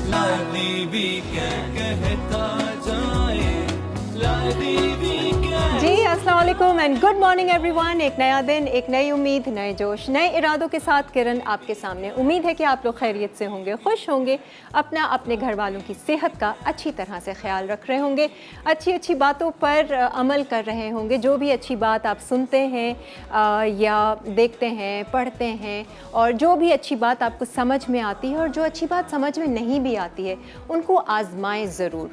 lively weekend कहता जाए lively weekend। जी अस्सलाम वालेकुम एंड गुड मॉर्निंग एवरीवन। एक नया दिन, एक नई उम्मीद, नए जोश, नए इरादों के साथ किरण आपके सामने। उम्मीद है कि आप लोग खैरियत से होंगे, खुश होंगे, अपना अपने घर वालों की सेहत का अच्छी तरह से ख्याल रख रहे होंगे, अच्छी अच्छी बातों पर अमल कर रहे होंगे। जो भी अच्छी बात आप सुनते हैं या देखते हैं, पढ़ते हैं, और जो भी अच्छी बात आपको समझ में आती है और जो अच्छी बात समझ में नहीं भी आती है, उनको आजमाएं ज़रूर,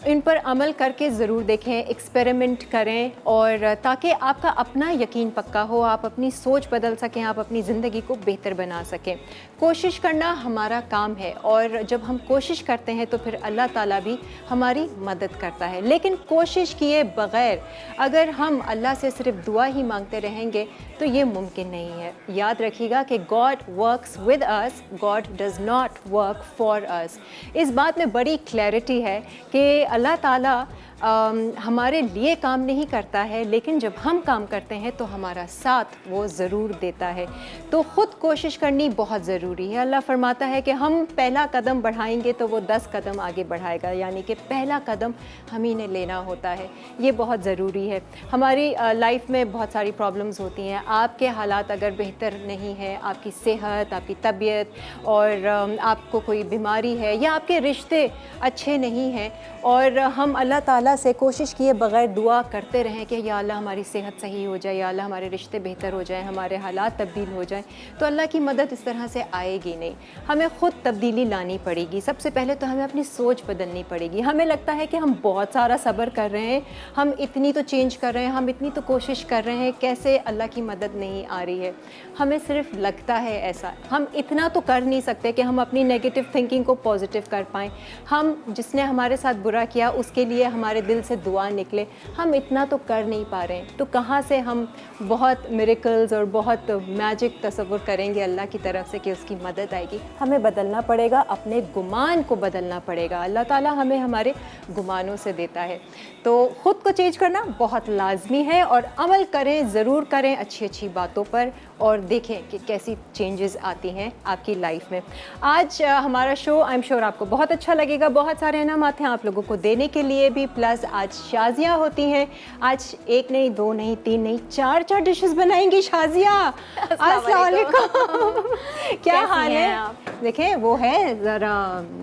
इन पर अमल करके ज़रूर देखें, एक्सपेरिमेंट करें, और ताकि आपका अपना यकीन पक्का हो, आप अपनी सोच बदल सकें, आप अपनी ज़िंदगी को बेहतर बना सकें। कोशिश करना हमारा काम है, और जब हम कोशिश करते हैं तो फिर अल्लाह ताला भी हमारी मदद करता है। लेकिन कोशिश किए बग़ैर अगर हम अल्लाह से सिर्फ दुआ ही मांगते रहेंगे तो ये मुमकिन नहीं है। याद रखिएगा कि God works with us, God does not work for us. इस बात में बड़ी क्लैरिटी है कि अल्लाह ताला हमारे लिए काम नहीं करता है, लेकिन जब हम काम करते हैं तो हमारा साथ वो ज़रूर देता है। तो ख़ुद कोशिश करनी बहुत ज़रूरी है। अल्लाह फरमाता है कि हम पहला कदम बढ़ाएंगे तो वो 10 कदम आगे बढ़ाएगा, यानी कि पहला कदम हम ही ने लेना होता है। ये बहुत ज़रूरी है। हमारी लाइफ में बहुत सारी प्रॉब्लम्स होती हैं। आपके हालात अगर बेहतर नहीं है, आपकी सेहत, आपकी तबीयत, और आपको कोई बीमारी है या आपके रिश्ते अच्छे नहीं हैं, और हम अल्लाह ताला से कोशिश किए बगैर दुआ करते रहें कि या अल्लाह हमारी सेहत सही हो जाए, या अल्लाह हमारे रिश्ते बेहतर हो जाएं, हमारे हालात तब्दील हो जाएं, तो अल्लाह की मदद इस तरह से आएगी नहीं। हमें ख़ुद तब्दीली लानी पड़ेगी। सबसे पहले तो हमें अपनी सोच बदलनी पड़ेगी। हमें लगता है कि हम बहुत सारा सब्र कर रहे हैं, हम इतनी तो चेंज कर रहे हैं, हम इतनी तो कोशिश कर रहे हैं, कैसे अल्लाह की मदद नहीं आ रही है। हमें सिर्फ लगता है ऐसा। हम इतना तो कर नहीं सकते कि हम अपनी नेगेटिव थिंकिंग को पॉजिटिव कर पाएँ। हम जिसने हमारे साथ बुरा किया उसके लिए हमारे दिल से दुआ निकले, हम इतना तो कर नहीं पा रहे हैं। तो कहाँ से हम बहुत मिरेकल्स और बहुत मैजिक तसव्वुर करेंगे अल्लाह की तरफ से कि उसकी मदद आएगी। हमें बदलना पड़ेगा, अपने गुमान को बदलना पड़ेगा। अल्लाह ताला हमें हमारे गुमानों से देता है। तो ख़ुद को चेंज करना बहुत लाजमी है, और अमल करें, ज़रूर करें अच्छी अच्छी बातों पर, और देखें कि कैसी चेंजेस आती हैं आपकी लाइफ में। आज हमारा शो आई एम श्योर आपको बहुत अच्छा लगेगा। बहुत सारे इनाम आते हैं आप लोगों को देने के लिए भी, प्लस आज शाजिया होती हैं। आज एक नहीं, दो नहीं, तीन नहीं, चार डिशेस बनाएंगी शाजिया। अस्सलाम वालेकुम। क्या हाल है आप? देखें वो है ज़रा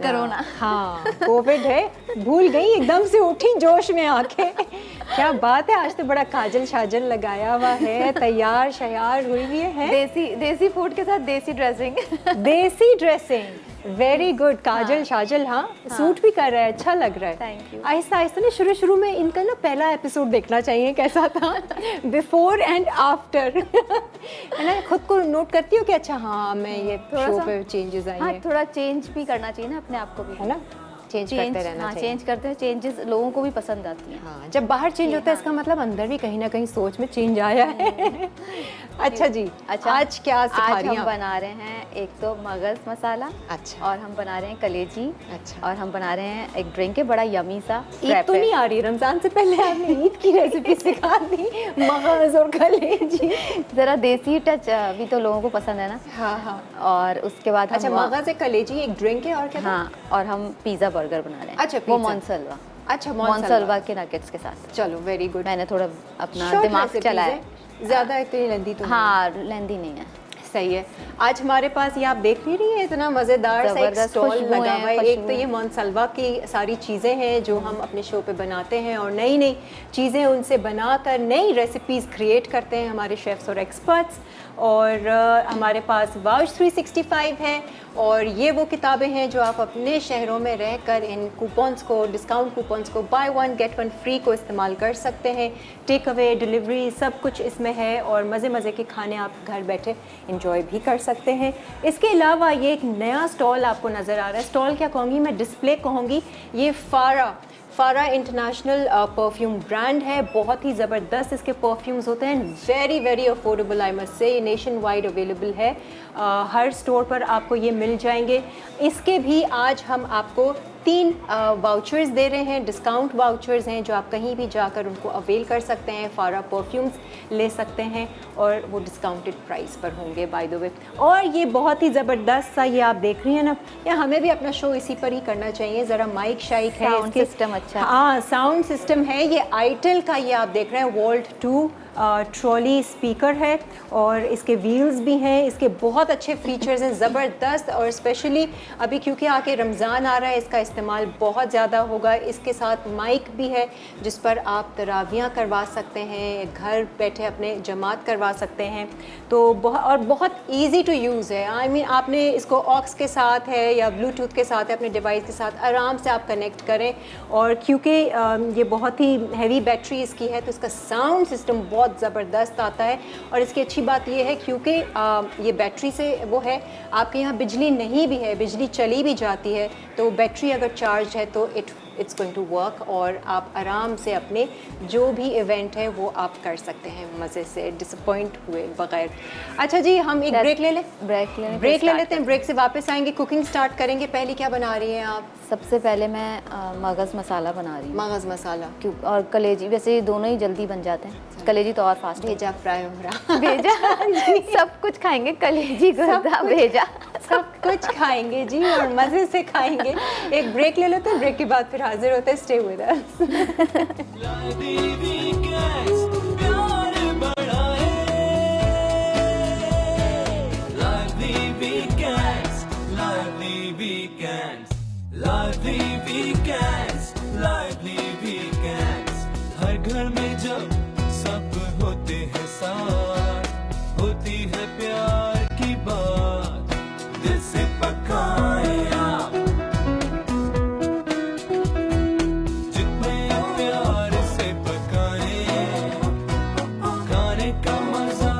कोरोना, हाँ कोविड है, भूल गई, एकदम से उठी जोश में आके। क्या बात है, आज तो बड़ा काजल शाजल लगाया हुआ है, तैयार शयार हुई हुई है। देसी फूड के साथ देसी ड्रेसिंग। देसी ड्रेसिंग, वेरी गुड। काजल शाजल, हाँ सूट भी कर रहा है, अच्छा लग रहा है। Thank you. आहिस्ता आहिस्ता ना, शुरू में इनका ना पहला एपिसोड देखना चाहिए कैसा था, बिफोर एंड आफ्टर। है ना, खुद को नोट करती हो कि अच्छा हाँ मैं ये शो पे चेंजेस आई हैं। थोड़ा चेंज भी करना चाहिए ना अपने आप को भी, है ना, चेंज करते रहना चाहिए। चेंज करते हैं, चेंजेस लोगों को भी पसंद आती हैं। हाँ, जब बाहर चेंज होता है इसका मतलब अंदर भी कहीं ना कहीं सोच में चेंज आया है। अच्छा जी, अच्छा आज क्या सिखा आज रही हैं हम आप? बना रहे हैं एक तो मगज़ मसाला, अच्छा, और हम बना रहे हैं कलेजी, अच्छा, और हम बना रहे हैं एक ड्रिंक है बड़ा यमी सा। ईद तो नहीं आ रही, रमज़ान से पहले आपने ईद की रेसिपी सिखा दी, मगज़ और कलेजी। ज़रा देसी टच भी तो लोगों को पसंद है ना। हाँ हाँ। और उसके बाद अच्छा, मगज़ एक कलेजी एक ड्रिंक है, और क्या? हाँ, और हम पिज़्ज़ा बर्गर बना रहे हैं। अच्छा, वो पिज़्ज़ा। मोनसलवा। अच्छा, मोनसलवा के नगेट्स के साथ। चलो वेरी गुड। मैंने थोड़ा अपना Short दिमाग recipes चलाया है, ज़्यादा इतनी लंदी तो हाँ, लेंदी नहीं है। सही है। आज हमारे पास ये आप देख नहीं रही है, इतना मज़ेदार सा एक ज़बरदस्त स्टॉल खुशबू लगा है, हुआ है। खुशबू एक तो ये मोनसलवा की सारी चीज़ें हैं जो हम अपने शो पे बनाते हैं, और नई नई चीज़ें उनसे बनाकर नई रेसिपीज़ क्रिएट करते हैं हमारे शेफ्स और एक्सपर्ट्स। और हमारे पास वाउच 365 है, और ये वो किताबें हैं जो आप अपने शहरों में रहकर इन कूपन्स को, डिस्काउंट कूपन्स को, by one get one free को इस्तेमाल कर सकते हैं। टेक अवे, डिलीवरी, सब कुछ इसमें है, और मज़े मज़े के खाने आप घर बैठे इंजॉय भी कर सकते हैं। इसके अलावा ये एक नया स्टॉल आपको नज़र आ रहा है। स्टॉल क्या कहूँगी मैं, डिस्प्ले कहूँगी। ये फ़ारा इंटरनेशनल परफ्यूम ब्रांड है। बहुत ही ज़बरदस्त इसके परफ्यूम्स होते हैं, very very affordable, I must say. Nation wide available है, हर स्टोर पर आपको ये मिल जाएंगे। इसके भी आज हम आपको 3 वाउचर्स दे रहे हैं, डिस्काउंट वाउचर्स हैं जो आप कहीं भी जाकर उनको अवेल कर सकते हैं। फारा परफ्यूम्स ले सकते हैं और वो डिस्काउंटेड प्राइस पर होंगे बाय द वे। और ये बहुत ही ज़बरदस्त सा ये आप देख रही हैं ना, या हमें भी अपना शो इसी पर ही करना चाहिए। ज़रा माइक शाइक है, साउंड सिस्टम अच्छा है। हाँ साउंड सिस्टम है। ये आईटेल का ये आप देख रहे हैं वोल्ट 2 ट्रॉली स्पीकर है और इसके व्हील्स भी हैं। इसके बहुत अच्छे फीचर्स हैं, ज़बरदस्त। और स्पेशली अभी क्योंकि आके रमज़ान आ रहा है, इसका इस्तेमाल बहुत ज़्यादा होगा। इसके साथ माइक भी है जिस पर आप तरावियाँ करवा सकते हैं, घर बैठे अपने जमात करवा सकते हैं। तो बहुत ईजी टू यूज़ है। आई मीन आपने इसको ऑक्स के साथ है या ब्लूटूथ के साथ है, अपने डिवाइस के साथ आराम से आप कनेक्ट करें। और क्योंकि ये बहुत ही हैवी बैटरी इसकी है तो इसका साउंड सिस्टम बहुत ज़बरदस्त आता है। और इसकी अच्छी बात ये है क्योंकि ये बैटरी से वो है, आपके यहाँ बिजली नहीं भी है, बिजली चली भी जाती है तो बैटरी अगर चार्ज है तो इट्स गोइंग टू वर्क और आप आराम से अपने जो भी इवेंट है वो आप कर सकते हैं मज़े से, डिसअपॉइंट हुए बगैर। अच्छा जी, हम एक ब्रेक ले लें। ब्रेक ले लेते हैं, ब्रेक से वापस आएंगे, कुकिंग स्टार्ट करेंगे। पहले क्या बना रही हैं आप? सबसे पहले मैं मगज़ मसाला बना रही हूँ। मगज़ मसाला क्यों, और कलेजी, वैसे ये दोनों ही जल्दी बन जाते हैं। कलेजी तो और फास्ट। भेजा फ्राई हो रहा भेजा सब कुछ खाएंगे, कलेजी गुर्दा भेजा सब कुछ खाएंगे जी और मज़े से खाएंगे। एक ब्रेक ले लेते हैं, ब्रेक के बाद फिर हाजिर होते हैं। Stay with us. Lively weekends प्यार बढ़ाए, lively weekends, lively weekends, lively weekends, lively weekends. हर घर में जब सब होते हैं साथ, होती है प्यार की बात, दिल से पकाए आप जितने प्यार से पकाए, खाने का मजा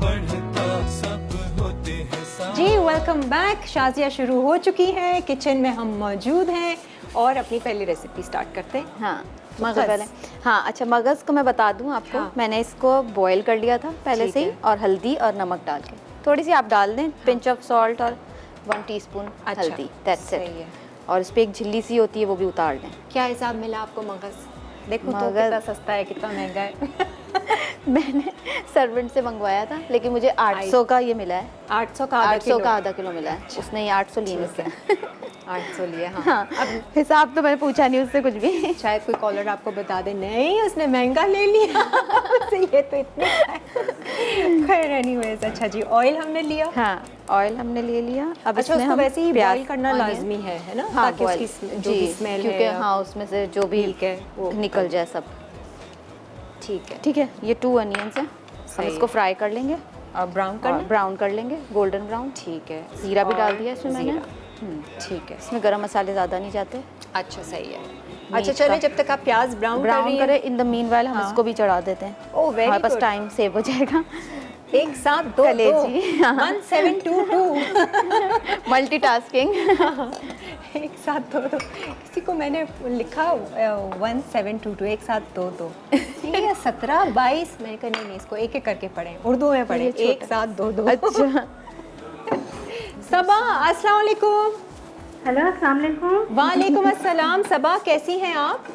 बढ़ता, सब होते हैं साथ। जी वेलकम बैक। शाजिया शुरू हो चुकी है, किचन में हम मौजूद हैं और अपनी पहली रेसिपी स्टार्ट करते हैं। हाँ मगज़। सबसे पहले, हाँ अच्छा, मगज़ को मैं बता दूँ आपको। हाँ। मैंने इसको बॉईल कर लिया था पहले ठीक से ही, है। और हल्दी और नमक डाल के थोड़ी सी आप डाल दें, पिंच ऑफ सॉल्ट और 1 टीस्पून अच्छा, हल्दी, दैट्स सही इट। है। और इस पे एक झिल्ली सी होती है, वो भी उतार लें। क्या हिसाब मिला आपको मगज़? देखो तो मगज़- कितना सस्ता है, कितना महंगा है। मैंने सर्वेंट से मंगवाया था, लेकिन मुझे 800 का ये मिला है। 800 का आधा 800 किलो। का आधा किलो मिला है। उसने ये 800 लिए मुझसे। 800 लिए। हाँ, हाँ, अब हिसाब तो मैंने पूछा नहीं उससे कुछ भी। शायद कोई कॉलर आपको बता दे, नहीं उसने महंगा ले लिया। उससे ये तो इतने खैर एनीवेज। अच्छा जी, ऑयल हमने लिया। हाँ, ऑयल हमने ले लिया। अब अच्छा, इसमें उसको हम वैसे ही प्याज, बॉईल करना onion- लाजमी है ना? हाँ, ताकि boil, उसकी जो भी स्मेल है क्योंकि या- हाँ उसमें से जो भी ठीक है, वो निकल जाए सब। ठीक है। ठीक है, ये 2 अनियंस हैं, हम सही इसको फ्राई कर लेंगे और ब्राउन और करना। ब्राउन कर लेंगे, गोल्डन ब्राउन। ठीक है। जीरा भी डाल और दिया इसमें मैंने। जीरा। ठीक है। इसमें गरम मसाले ज़्यादा नहीं जाते। अच्छा सही है। अच्छा मीट चले, का। जब तक आप प्याज ब्राउन कर ब्राउन रही करें, हैं, इन द मीनवाइल हम हाँ। इसको भी चढ़ा देते हैं। ओह वेरी हमारे पास गुड। टाइम सेव हो जाएगा। एक साथ दो कलेजी। 1722। मल्टीटास्किंग। एक साथ दो। किसी को मैंने लिखा 1722, एक साथ दो। ये 17 22, मैंने कहा नहीं इसको एक एक करके पढ़ें, उर्दू में पढ़ें। ये छोटा। एक साथ दो। अच्छा, सबा अस्सलाम वालेकुम। हेलो अस्सलाम वालेकुम। वालेकुम अस्सलाम। सबा कैसी हैं आप?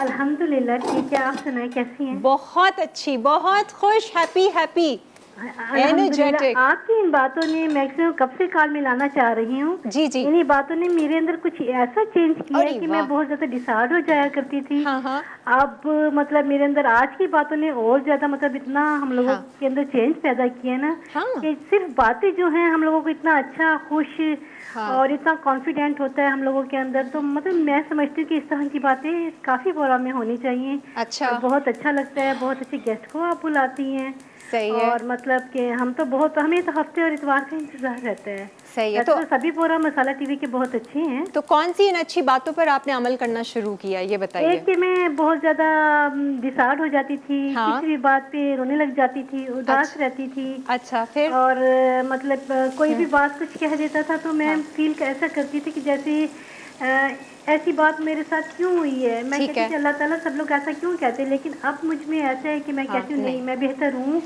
अल्हम्दुलिल्लाह ठीक है, आप सुनाए कैसी हैं? बहुत अच्छी, बहुत खुश, हैप्पी। अल्हम्दुलिल्लाह। Energetic। आपकी इन बातों ने मैक्सिमम कब से कॉल मिलाना चाह रही हूँ। जी जी। इन्हीं बातों ने मेरे अंदर कुछ ऐसा चेंज किया अरे है कि वाह। मैं बहुत ज्यादा डिसऑर्डर हो जाया करती थी। हाँ हाँ। अब मतलब मेरे अंदर आज की बातों ने और ज्यादा मतलब इतना हम लोगों हाँ। के अंदर चेंज पैदा किया ना, हाँ। कि सिर्फ बातें जो हैं हम लोगों को इतना अच्छा, खुश हाँ। और इतना कॉन्फिडेंट होता है हम लोगों के अंदर। तो मतलब मैं समझती हूँ कि इस तरह की बातें काफी प्रोग्राम में होनी चाहिए। अच्छा। और बहुत अच्छा लगता है, बहुत अच्छे गेस्ट को आप बुलाती हैं। सही है। और मतलब कि हम तो बहुत, हमें तो हफ्ते और इतवार का इंतजार रहता है। सही है। वैसे तो सभी प्रोग्राम मसाला टीवी के बहुत अच्छे हैं। तो कौन सी इन अच्छी बातों पर आपने अमल करना शुरू किया, ये बताइए। एक कि मैं बहुत ज्यादा डिसऑर्डर हो जाती थी, हाँ। किसी भी बात पे रोने लग जाती थी, उदास रहती थी। अच्छा, फिर? और मतलब कोई भी बात कुछ कह देता था तो मैं फील ऐसा करती थी कि जैसे ऐसी बात मेरे साथ क्यों हुई है। मैं ठीक कहती है। थी अल्लाह ताला सब लोग ऐसा क्यों कहते हैं, लेकिन अब मुझ में ऐसा है कि मैं हाँ, कहती हूँ नहीं, नहीं। मैं बेहतर हूँ।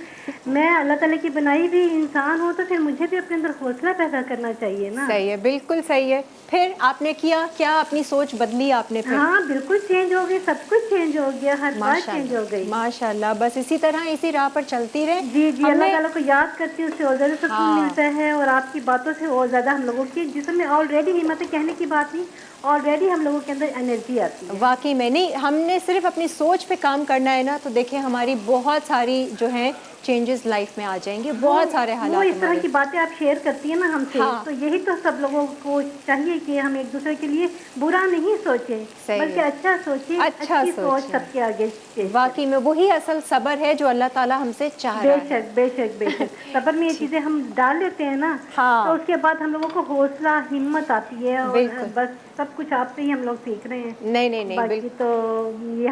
मैं अल्लाह ताला की बनाई हुई इंसान हूँ, तो फिर मुझे भी अपने अंदर हौसला पैदा करना चाहिए ना। सही है, बिल्कुल सही है। फिर आपने किया क्या, अपनी सोच बदली आपने फिर? हाँ बिल्कुल चेंज हो गई, सब कुछ चेंज हो गया, हर बात चेंज हो गई। माशाल्लाह, बस इसी तरह इसी राह पर चलती रहे। जी जी, अल्लाह हमने ताला को याद करती हूँ, उससे और ज़्यादा सुकून हाँ। मिलता है, और आपकी बातों से और ज़्यादा हम लोगों की जिस्म में ऑलरेडी हिम्मत कहने की बात नहीं, ऑलरेडी हम लोगों के अंदर एनर्जी आती है। वाकई में नहीं, हमने सिर्फ अपनी सोच पे काम करना है ना, तो देखिए हमारी बहुत सारी जो है चेंजेस लाइफ में आ जाएंगे, बहुत सारे वो हालात इस तरह हमारे। की बातें आप शेयर करती हैं ना हमसे, हाँ। तो यही तो सब लोगों को चाहिए कि हम एक दूसरे के लिए बुरा नहीं सोचें, सही बल्कि है। अच्छा सोचें, अच्छा अच्छी सोच सोचें। सबके आगे पेश करें। वाकई में वही असल सब्र है जो अल्लाह ताला हमसे चाह रहा है। बेशक बेशक बेशक, सबर में ये चीजें हम डाल लेते हैं ना, हाँ। तो उसके बाद हम लोगों को हौसला हिम्मत आती है, और बिल्कुल। बस सब कुछ आपसे ही हम लोग सीख रहे हैं। नहीं नहीं नहीं, बाकी बिल्कुल तो ये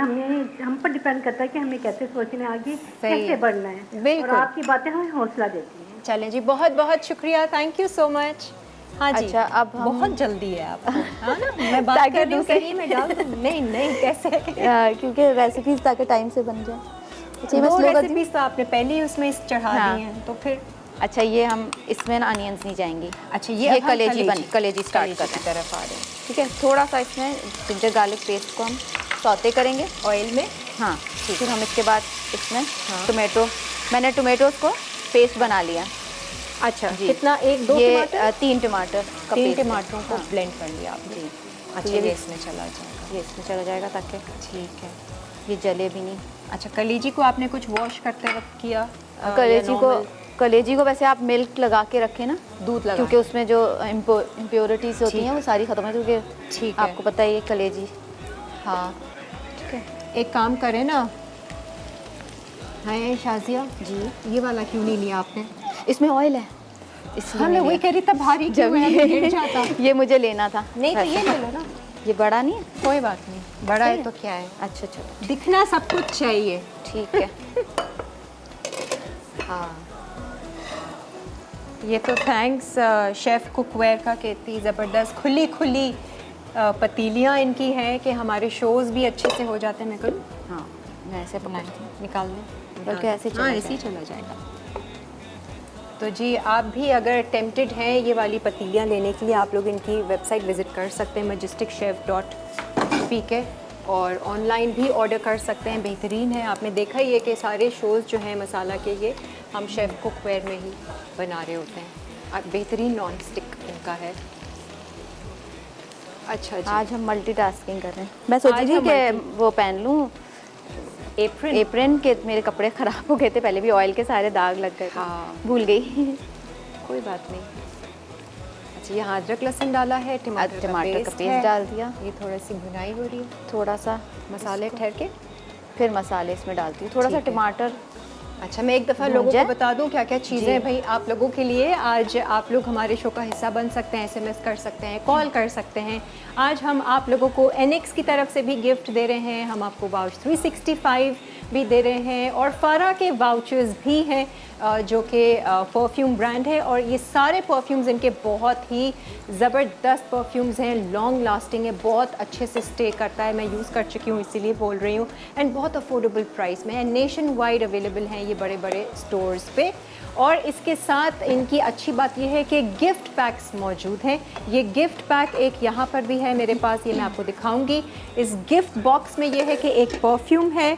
हम पर डिपेंड करता है कि हमें कैसे सोचना है, आगे सही कैसे है। बढ़ना है, और बिल्कुल। आपकी बातें हमें हौसला देती हैं। चलें जी, बहुत बहुत शुक्रिया, थैंक यू सो मच। हाँ जी। अच्छा, अब हम बहुत जल्दी है आपको, हाँ ना, मैं बात ताकि कर रही हूँ, दूसरे- करिए, मैं डाल दूँ। नहीं नहीं, कैसे क्योंकि रेसिपीज ताकि टाइम से बन जाए। अच्छा, ये मैं दो स्लो कर दूँ? रेसिपीज तो आपने पहले ही उसमें चढ़ा हाँ। दी हैं, तो फिर अच्छा, ये हम इसमें ना अनियंस नहीं जाएंगी। अच्छा, ये अब हम कलेजी स्टार्ट कर रहे की हैं। तरफ आ रहे हैं। ठीक है, थोड़ा सा इसमें जिंजर गार्लिक पेस्ट को हम सौते करेंगे ऑयल में। हाँ। फिर हम इसके बाद इसमें हाँ। मैंने टोमेटोज को पेस्ट बना लिया। अच्छा, जी। कितना, एक दो ये टमाटर? 3 टमाटर का 3 पेस्ट है। टमाटरों को हाँ। ब्लेंड कर लिया आपने। जी। अच्छा, ये भी- ये इसमें चला जाएगा। ये इसमें चला जाएगा ताकि ठीक है। ये जले भी नहीं। अच्छा, कलीजी को आपने कुछ वॉश करते वक्त किया? या कलेजी को वैसे आप मिल्क लगा के रखें ना, दूध लगा, क्योंकि उसमें जो इम्प्योरिटीज होती हैं वो सारी खत्म है, क्योंकि ठीक है। आपको पता है ये कलेजी। हाँ, ठीक है एक काम करें ना, हाँ शाजिया जी, ये वाला क्यों नहीं लिया आपने? इसमें ऑयल है इसलिए हाँ, मैं नहीं वही कह रही था, भारी क्यों है, लिया। गिर जाता। ये मुझे लेना था। नहीं तो ये वैसे। ले लो ना, ये बड़ा नहीं है? कोई बात नहीं, बड़ा है सही तो क्या है, अच्छा चलो दिखना सब कुछ चाहिए। ठीक है। हाँ, ये तो थैंक्स शेफ़ कुकवेयर का, कहती ज़बरदस्त खुली खुली पतीलियाँ इनकी हैं कि हमारे शोज़ भी अच्छे से हो जाते हैं। मैं करूँ? हाँ, मैं ऐसे पकड़ती हूँ। निकाल दें, बल्कि ऐसे चला हाँ, ऐसे ही चला जाएगा। तो जी, आप भी अगर टेम्प्टेड हैं ये वाली पतीलियाँ लेने के लिए, आप लोग इनकी वेबसाइट विज़िट कर सकते हैं majesticchef.pk, और ऑनलाइन भी ऑर्डर कर सकते हैं। बेहतरीन है, आपने देखा ही है कि सारे शोज़ जो हैं मसाला के, ये हम शेफ़ कुकवेयर में ही बना रहे होते हैं। बेहतरीन नॉन स्टिक इनका है। अच्छा जी, आज हम मल्टीटास्किंग कर रहे हैं। मैं सोच आज रही थी हम कि वो पहन लूँ एप्रन। एप्रन के, मेरे कपड़े ख़राब हो गए थे पहले भी, ऑयल के सारे दाग लग गए थे। हाँ। भूल गई। कोई बात नहीं। अच्छा, यहाँ अदरक लहसुन डाला है, टमाटर का पेस्ट है, डाल दिया, ये थोड़ी सी भुनाई हो रही है, थोड़ा सा मसाले ठहर के। फिर मसाले इसमें डालती हूँ, थोड़ा सा ठीक है। टमाटर। अच्छा, मैं एक दफ़ा लोगों भूंजा। को बता दूं क्या क्या चीज़ें हैं भाई आप लोगों के लिए। आज आप लोग हमारे शो का हिस्सा बन सकते हैं, SMS कर सकते हैं, कॉल कर सकते हैं। आज हम आप लोगों को NX की तरफ से भी गिफ्ट दे रहे हैं, हम आपको वाउच 365 भी दे रहे हैं, और फारा के वाउचर्स भी हैं जो कि परफ्यूम ब्रांड है, और ये सारे परफ्यूम्स इनके बहुत ही ज़बरदस्त परफ्यूम्स हैं, लॉन्ग लास्टिंग है, बहुत अच्छे से स्टे करता है। मैं यूज़ कर चुकी हूँ इसीलिए बोल रही हूँ, एंड बहुत अफोर्डेबल प्राइस में है, नेशन वाइड अवेलेबल हैं ये बड़े बड़े स्टोर्स पे। और इसके साथ इनकी अच्छी बात यह है कि गिफ्ट पैक्स मौजूद हैं। ये गिफ्ट पैक एक यहाँ पर भी है मेरे पास, ये मैं आपको दिखाऊंगी। इस गिफ्ट बॉक्स में ये है कि एक परफ्यूम है,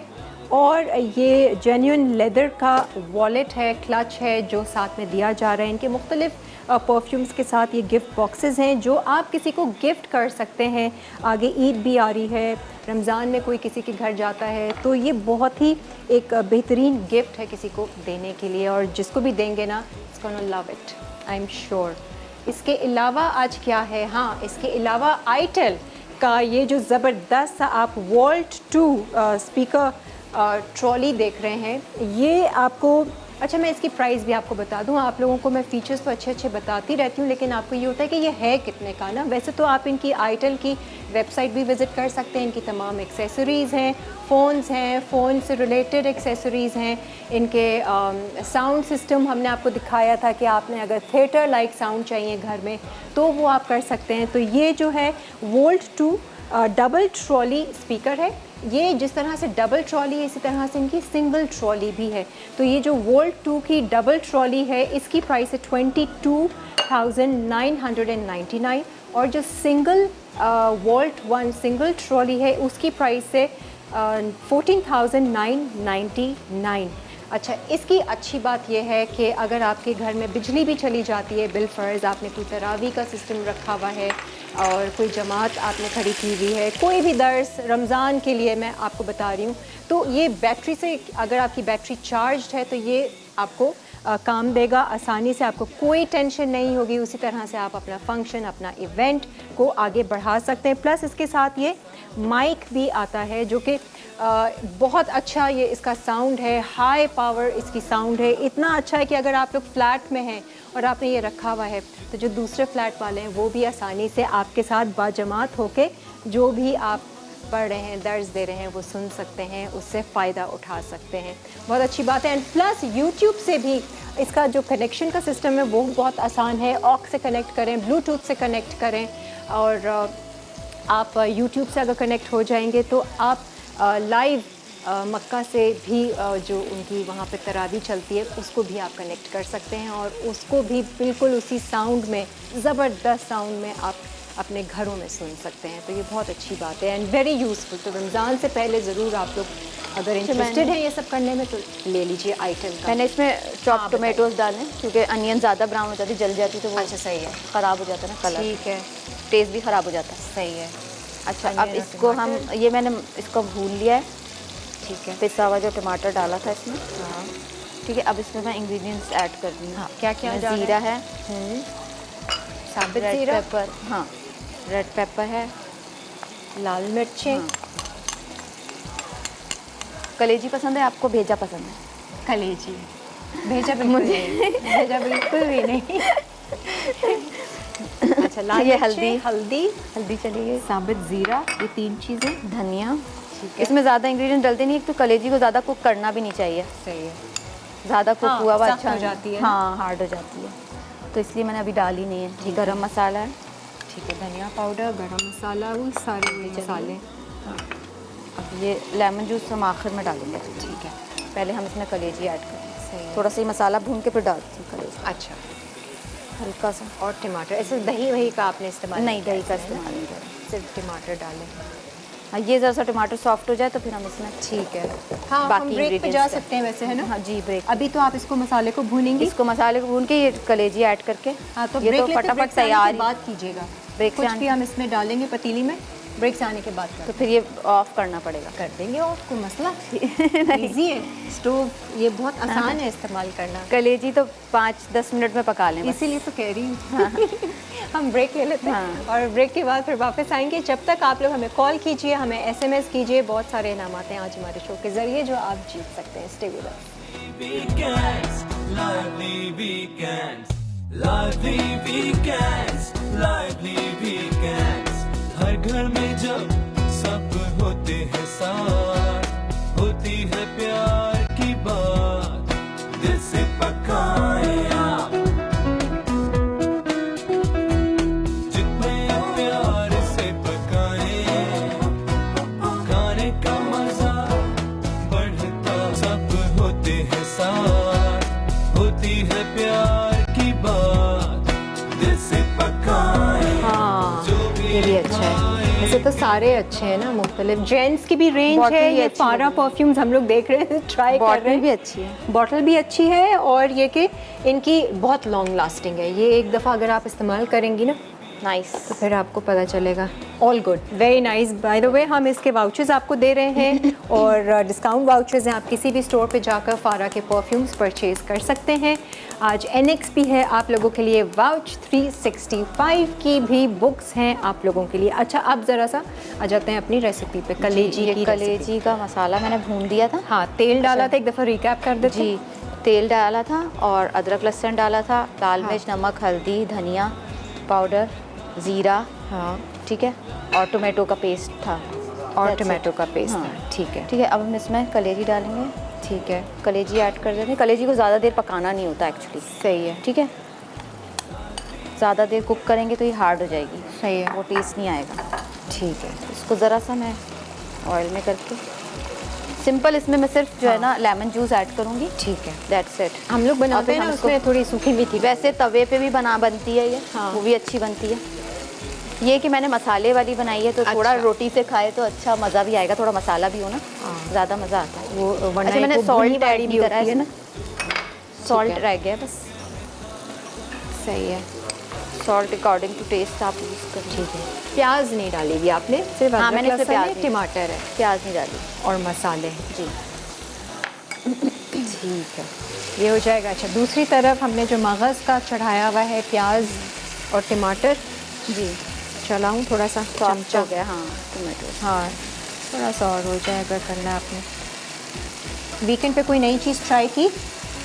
और ये जेन्युइन लेदर का वॉलेट है, क्लच है जो साथ में दिया जा रहा है। इनके मुख्तलिफ परफ्यूम्स के साथ ये गिफ्ट बॉक्सेस हैं जो आप किसी को गिफ्ट कर सकते हैं। आगे ईद भी आ रही है, रमज़ान में कोई किसी के घर जाता है, तो ये बहुत ही एक बेहतरीन गिफ्ट है किसी को देने के लिए, और जिसको भी देंगे ना, it's gonna love it, I am sure. इसके अलावा आज क्या है, हाँ, इसके अलावा आईटेल का ये जो ज़बरदस्त सा आप वॉल्ट 2 स्पीकर ट्रॉली देख रहे हैं, ये आपको अच्छा, मैं इसकी प्राइस भी आपको बता दूं। आप लोगों को मैं फ़ीचर्स तो अच्छे अच्छे बताती रहती हूँ, लेकिन आपको ये होता है कि ये है कितने का ना। वैसे तो आप इनकी आईटेल की वेबसाइट भी विज़िट कर सकते हैं। इनकी तमाम एक्सेसरीज़ हैं, फ़ोन से रिलेटेड एक्सेसरीज़ हैं। इनके साउंड सिस्टम हमने आपको दिखाया था कि आपने अगर थिएटर लाइक साउंड चाहिए घर में तो वो आप कर सकते हैं। तो ये जो है वोल्ट 2 डबल ट्रॉली स्पीकर है। ये जिस तरह से डबल ट्रॉली है, इसी तरह से इनकी सिंगल ट्रॉली भी है। तो ये जो वोल्ट 2 की डबल ट्रॉली है, इसकी प्राइस है 22,999, और जो सिंगल वोल्ट 1 सिंगल ट्रॉली है उसकी प्राइस है 14,999। अच्छा, इसकी अच्छी बात यह है कि अगर आपके घर में बिजली भी चली जाती है बिलफर्ज, आपने कोई तरावी का सिस्टम रखा हुआ है और कोई जमात आपने खड़ी की हुई है, कोई भी दर्स रमज़ान के लिए मैं आपको बता रही हूँ, तो ये बैटरी से, अगर आपकी बैटरी चार्ज्ड है तो ये आपको काम देगा आसानी से। आपको कोई टेंशन नहीं होगी। उसी तरह से आप अपना फंक्शन, अपना इवेंट को आगे बढ़ा सकते हैं। प्लस इसके साथ ये माइक भी आता है जो कि बहुत अच्छा ये इसका साउंड है, हाई पावर इसकी साउंड है। इतना अच्छा है कि अगर आप लोग फ्लैट में हैं और आपने ये रखा हुआ है तो जो दूसरे फ्लैट वाले हैं वो भी आसानी से आपके साथ बाजमात होके जो भी आप पढ़ रहे हैं, दर्ज दे रहे हैं, वो सुन सकते हैं, उससे फ़ायदा उठा सकते हैं। बहुत अच्छी बात है। एंड प्लस यूट्यूब से भी इसका जो कनेक्शन का सिस्टम है वो बहुत आसान है। ऑक्स से कनेक्ट करें, ब्लूटूथ से कनेक्ट करें, और आप यूट्यूब से अगर कनेक्ट हो जाएंगे तो आप लाइव मक्का से भी जो उनकी वहाँ पे तरावी चलती है उसको भी आप कनेक्ट कर सकते हैं, और उसको भी बिल्कुल उसी साउंड में, ज़बरदस्त साउंड में आप अपने घरों में सुन सकते हैं। तो ये बहुत अच्छी बात है एंड वेरी यूज़फुल। तो रमज़ान से पहले ज़रूर आप लोग अगर इंटरेस्टेड हैं ये सब करने में तो ले लीजिए आइटम का। मैंने इसमें चॉप टोमेटोज डाले क्योंकि अनियन ज़्यादा ब्राउन हो जाती, जल जाती, तो वो अच्छा, सही है, ख़राब हो जाता है ना कलर। ठीक है, टेस्ट भी ख़राब हो जाता है। सही है। अच्छा, अब इसको हम, ये मैंने इसको भून लिया है, ठीक है, पिसा हुआ जो टमाटर डाला था इसमें। हाँ ठीक है, अब इसमें मैं इंग्रेडिएंट्स ऐड कर रही हूँ। हाँ, क्या क्या इसमें डाला ज़ीरा है, साबित रेड ज़ीरा, पेपर, हाँ रेड पेपर है, लाल मिर्चें, हाँ। कलेजी पसंद है आपको, भेजा पसंद है? कलेजी, भेजा बिल्कुल नहीं, भेजा बिल्कुल भी नहीं। अच्छा, लाल ये मिर्चें, हल्दी चली गई, साबित ज़ीरा, ये 3 चीज़ें। धनिया। ठीक है, इसमें ज़्यादा इंग्रेडिएंट डलते नहीं, एक तो कलेजी को ज़्यादा कुक करना भी नहीं चाहिए, सही है, ज़्यादा कुक हाँ, हुआ हुआ सख्त अच्छा हो नहीं। जाती है, हाँ, हार्ड हो जाती है, तो इसलिए मैंने अभी डाली नहीं है। ठीक गरम मसाला है, ठीक है, धनिया पाउडर, गरम मसाला, वो सारे मसाले। अब ये लेमन जूस हम आखिर में डालेंगे। ठीक है, पहले हम इसमें कलेजी ऐड करेंगे, सही है। थोड़ा सा ही मसाला भून के फिर डालती हूँ कलेजी, अच्छा, हल्का सा। और टमाटर, ऐसे दही वही का आपने इस्तेमाल नहीं, किया दही का है? इस्तेमाल नहीं करें। सिर्फ टमाटर डालें। हाँ, ये ज़रा सा टमाटर सॉफ्ट हो जाए तो फिर हम इसमें ठीक है, हाँ, बाकी हम ब्रेक पे जा ingredients सकते हैं वैसे, है ना? हाँ जी, ब्रेक। अभी तो आप इसको मसाले को भूनेंगी। इसको मसाले को भून के ये कलेजी ऐड करके, हाँ, तो ये ब्रेक तो लेते फटाफट ब्रेक से आने तैयार के ही। बाद कीजिएगा। ब्रेक से कुछ आने भी हम इसमें डालेंगे पतीली में, ब्रेक से आने के बाद तो फिर ये ऑफ करना पड़ेगा। कर देंगे। और कोई मसला इजी है, स्टोव ये बहुत आसान है इस्तेमाल करना, कलेजी तो 5-10 मिनट में पका लें बस। इसीलिए तो कह रही हूँ। हम ब्रेक ले लेते हैं, हाँ। और ब्रेक के बाद फिर वापस आएंगे। जब तक आप लोग हमें कॉल कीजिए, हमें SMS कीजिए, बहुत सारे इनामात हैं आज हमारे शो के ज़रिए जो आप जीत सकते हैं। Stay with us. Weekends, lively weekends, lively weekends, lively weekends. हर घर में जब सब होते हैं साथ, होती है प्यार की बात, दिल से पकाए आप, जितने प्यार से पकाए, खाने का मजा बढ़ता, सब होते हैं साथ, होती है प्यार की बात, दिल से पकाए। हाँ, ये भी अच्छा है। वैसे तो सारे अच्छे हैं ना, मुख्तलिफ जेंट्स की भी रेंज बॉटल है। भी ये अच्छी फारा परफ्यूम्स हम लोग देख रहे हैं, ट्राई कर रहे बॉटल हैं। भी अच्छी है, बॉटल भी अच्छी है, और ये कि इनकी बहुत लॉन्ग लास्टिंग है। ये एक दफ़ा अगर आप इस्तेमाल करेंगी ना नाइस। तो फिर आपको पता चलेगा। All good, very nice. By the way, हम इसके वाउचर्स आपको दे रहे हैं और डिस्काउंट वाउचर्स हैं। आप किसी भी स्टोर पे जाकर फारा के परफ्यूम्स परचेज़ कर सकते हैं। आज NX भी है आप लोगों के लिए, वाउच 365 की भी बुक्स हैं आप लोगों के लिए। अच्छा, अब ज़रा सा आ जाते हैं अपनी रेसिपी पे। कलेजी ये की कलेजी का मसाला मैंने भून दिया था। हाँ, तेल डाला था, एक दफ़ा रिकैप कर देते जी, तेल डाला था और अदरक लहसुन डाला था, लाल मिर्च, नमक, हल्दी, धनिया पाउडर, ज़ीरा, हाँ, ठीक है, और टोमेटो का पेस्ट था। और That's टमाटो it. का पेस्ट हाँ। था, ठीक है। ठीक है, अब हम इसमें कलेजी डालेंगे। ठीक है, कलेजी ऐड कर देते हैं। कलेजी को ज़्यादा देर पकाना नहीं होता एक्चुअली, सही है, ठीक है। ज़्यादा देर कुक करेंगे तो ये हार्ड हो जाएगी, सही है, वो टेस्ट नहीं आएगा। ठीक है। इसको ज़रा सा मैं ऑयल में करके सिंपल, इसमें मैं सिर्फ जो है ना लेमन जूस ऐड करूँगी, ठीक है। That's it. हम लोग बनाते और फिर हैं ना हम इसको- उसमें थोड़ी सूखी मेथी। वैसे तवे पे भी बनती है ये, हाँ। वो भी अच्छी बनती है। ये कि मैंने मसाले वाली बनाई है तो थोड़ा अच्छा। रोटी से खाए तो अच्छा मज़ा भी आएगा, थोड़ा मसाला भी हो ना, हाँ। ज़्यादा मज़ा आता है। वो वरना अच्छा, मैंने वो सॉल्ट भुनी ऐड वाली नहीं करा है होती इसमें, सॉल्ट है। रह गया बस। सही है, सॉल्ट अकॉर्डिंग टू टेस्ट आप यूज़ कर। ठीक है। प्याज नहीं डाली भी आपने, सिर्फ हाँ, अदरक, मैंने सिर्फ लहसुन है, प्याज नहीं- टमाटर है प्याज नहीं डाली और मसाले हैं। जी। ठीक है, ये हो जाएगा। अच्छा, दूसरी तरफ हमने जो मगज़ का चढ़ाया हुआ है प्याज और टमाटर, जी, चलाऊँ थोड़ा सा सॉफ्ट चमचा। हो गया। हाँ, टोमेटो। हाँ, थोड़ा सा और हो जाए अगर करना है आपने। वीकेंड पे कोई नई चीज़ ट्राई की?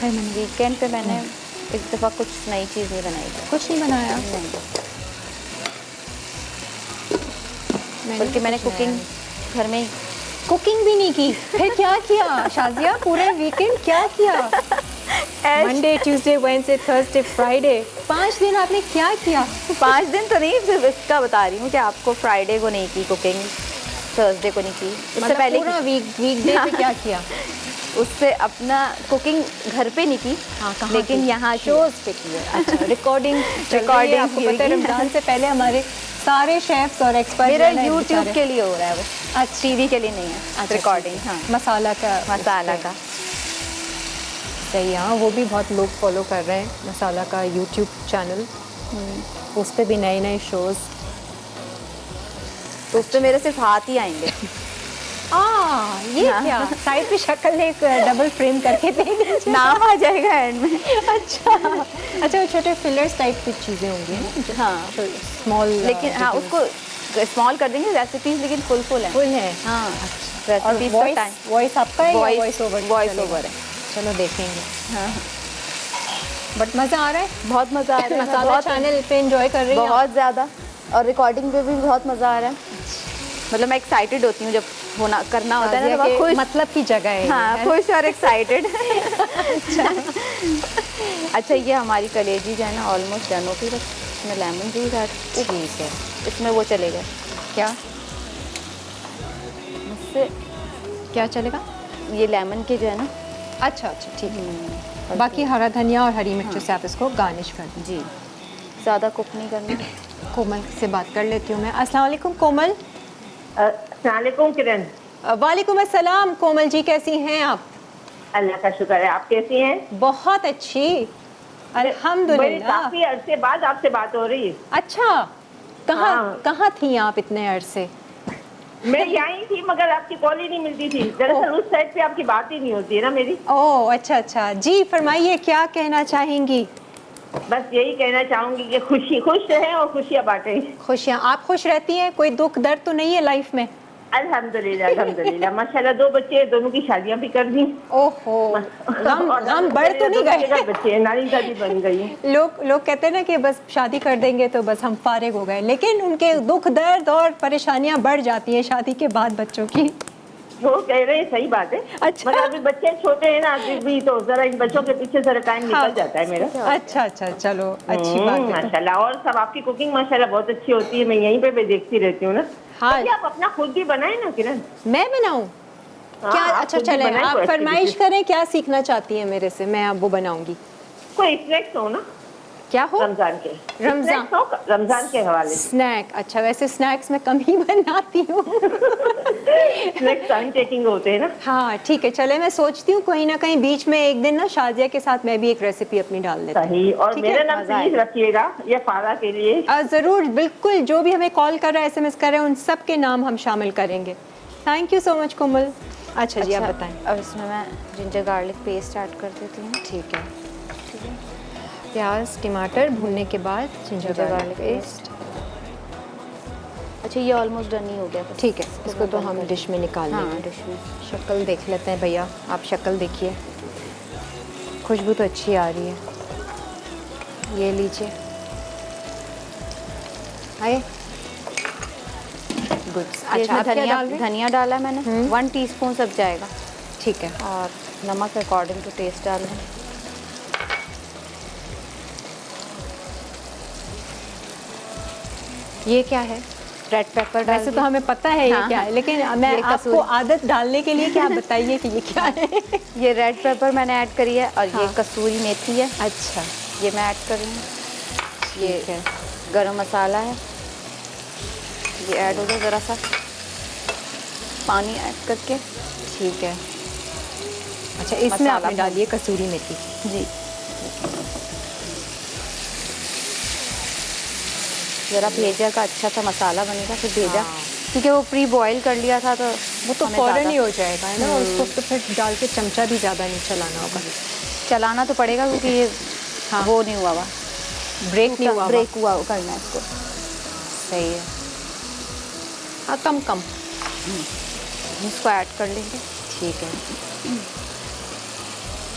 वीकेंड पे मैंने एक दफ़ा कुछ नई चीज़ नहीं बनाई थी। कुछ नहीं बनाया? नहीं, बल्कि मैंने कुछ कुकिंग बनाया घर में ही। कुकिंग भी नहीं की, फिर क्या किया शाजिया? पूरे वीकेंड क्या किया? Monday, Tuesday, Wednesday, Thursday, Friday, 5 दिन आपने क्या किया? 5 दिन तो नहीं, सिर्फ इसका बता रही हूँ कि आपको फ्राइडे को नहीं की कुकिंग, थर्सडे को नहीं की, उससे मतलब पहले पूरा वीकडे पे क्या किया? उससे अपना कुकिंग घर पे नहीं की, हाँ, कहाँ लेकिन की? यहाँ शोज पे की है। अच्छा, रिकॉर्डिंग Recording आपको की पता है हुई। रमजान से पहले हमारे सारे शेफ्स और एक्सपर्ट मेरा यूट्यूब के लिए हो रहा है वो, अच्छा, टीवी के लिए नहीं है। अच्छा, रिकॉर्डिंग, ठीक है। हाँ, मसाला का मसाला का। सही है, हाँ, वो भी बहुत लोग फॉलो कर रहे हैं मसाला का यूट्यूब चैनल, उस पर भी नए नए शोज़। तो उस पर मेरे सिर्फ हाथ ही आएंगे। ये हाँ। क्या साइड पे शक्ल एक डबल फ्रेम करके दे दीजिए। नाम आ जाएगा एंड में। अच्छा, वो छोटे फिलर्स टाइप की चीज़ें होंगी, हाँ, स्मॉल, लेकिन हाँ उसको स्मॉल कर देंगे रेसिपीज, लेकिन फुल है। फुल है। हाँ, और रेसिपीज का टाइम, वॉइस आपका है या voice voice over? Voice over है। चलो देखेंगे। हाँ, बट मज़ा आ रहा है, बहुत मज़ा आ रहा है। मसाला बहुत चैनल पे एंजॉय कर रही हैं आप? बहुत ज़्यादा, और रिकॉर्डिंग पे भी बहुत मज़ा आ रहा है। मतलब मैं एक्साइटेड होती हूँ जब होना करना होता है ना, शाजिया तो के खुश, मतलब की जगह है। हाँ, है? खुश और एक्साइटेड। अच्छा, ये हमारी कलेजी जो है ना ऑलमोस्ट डन हो गई, बस इसमें लेमन जूस ऐड, ठीक है। इसमें वो चलेगा क्या इससे, क्या चलेगा? ये लेमन के जो है ना। अच्छा, ठीक है। बाकी हरा धनिया और हरी मिर्चों से आप इसको गार्निश कर दें। जी, ज़्यादा कुक नहीं करना। कोमल से बात कर लेती हूँ मैं। अस्सलाम वालेकुम कोमल। अस्सलाम किरण। वालेकुम अस्सलाम। कोमल जी कैसी हैं आप? अल्लाह का शुक्र है, आप कैसी हैं? बहुत अच्छी, बड़ी अल्हम्दुलिल्लाह। काफी अरसे बाद आपसे बात हो रही है। अच्छा, कहाँ हाँ। कहाँ थी आप इतने अरसे? मैं यहीं थी मगर आपकी कॉल ही नहीं मिलती थी। दरअसल उस साइड पे आपकी बात ही नहीं होती है ना मेरी। ओह अच्छा, जी फरमाइए, क्या कहना चाहेंगी? बस यही कहना चाहूंगी कि खुश रहें और खुशियाँ बांटें। खुशियाँ, आप खुश रहती हैं? कोई दुख दर्द तो नहीं है लाइफ में? अल्हम्दुलिल्लाह माशाल्लाह, 2 बच्चे, दोनों की शादियाँ भी कर दी। ओहो, गम बढ़ तो नहीं गए? बच्चे नानी दादी बन गई। लोग कहते हैं ना कि बस शादी कर देंगे तो बस हम फारिग हो गए, लेकिन उनके दुख दर्द और परेशानियां बढ़ जाती हैं शादी के बाद बच्चों की। वो कह रहे हैं, सही बात है। अच्छा। मगर अभी बच्चे छोटे हैं ना अभी भी, तो जरा इन बच्चों के पीछे जरा टाइम हाँ। निकल जाता है मेरा। अच्छा, चलो अच्छी बात है। माशाल्लाह, और सब आपकी कुकिंग माशाल्लाह बहुत अच्छी होती है। मैं यहीं पे भी देखती रहती हूँ ना। हाँ। तो आप अपना खुद भी बनाए ना किरण। मैं बनाऊं हाँ, क्या? आप अच्छा खुद भी चले, बनाएं आप कोई अच्छी फरमाइश डिश। करें, क्या सीखना चाहती हैं मेरे से? मैं अब वो बनाऊंगी। कोई स्नैक्स हो ना क्या हो? रमजान के। रमजान? Snacks हो रमजान के हवाले से। स्नैक? अच्छा, वैसे स्नैक्स मैं कम ही बनाती हूँ। स्नैक्स टाइम टेकिंग होते हैं ना। हाँ ठीक है, चले, मैं सोचती हूँ कहीं ना कहीं बीच में एक दिन ना शाजिया के साथ मैं भी एक रेसिपी अपनी डाल लेती हूँ। सही, और ठीक है, मेरा नाम मजा प्लीज रखिएगा, ये फारा के लिए। ज़रूर, बिल्कुल, जो भी हमें कॉल कर रहा है, SMS कर रहे हैं, उन सब के नाम हम शामिल करेंगे। थैंक यू सो मच कोमल। अच्छा जी, आप बताएं। अब इसमें मैं जिंजर गार्लिक पेस्ट ऐड कर देती हूँ। ठीक है, प्याज टमाटर भूनने के बाद जिंजर गार्लिक पेस्ट। अच्छा, ये ऑलमोस्ट डन ही हो गया बस। ठीक है, इसको तो हम डिश में निकाल हाँ, लेंगे। डिश में। शक्ल देख लेते हैं भैया, आप शक्ल देखिए। खुशबू तो अच्छी आ रही है। ये लीजिए, आए गुड। ये अच्छा, इसमें अब क्या धनिया डाल रहे हैं? धनिया डाला है मैंने, 1 टीस्पून सब जाएगा। ठीक है। और नमक अकॉर्डिंग टू टेस्ट डाल रहे हैं। ये क्या है? रेड पेपर डाल वैसे तो हमें पता है ये हाँ, क्या है, लेकिन मैं ये आपको कसूरी। आदत डालने के लिए क्या बताइए कि ये क्या है। ये रेड पेपर मैंने ऐड करी है और ये हाँ। कसूरी मेथी है, अच्छा, ये मैं ऐड कर रही हूँ। ये ठीक है। गरम मसाला है, ये ऐड हो गया। ज़रा सा पानी ऐड करके। ठीक है। अच्छा, इसमें मसाला आपने भून- डाली है कसूरी मेथी। जी, ज़रा भेजा का अच्छा सा मसाला बनेगा, फिर भेजा हाँ। क्योंकि वो प्री बॉयल कर लिया था तो वो तो हमें फ़ौरन ज़्यादा- ही हो जाएगा, है ना। और उसको तो फिर डाल के चमचा भी ज़्यादा नहीं चलाना होगा। चलाना तो पड़ेगा क्योंकि ये हाँ। वो नहीं हुआ हुआ, ब्रेक नहीं हुआ। ब्रेक हुआ करना है इसको। सही है। हाँ, कम कम। इसको ऐड कर लेंगे। ठीक है।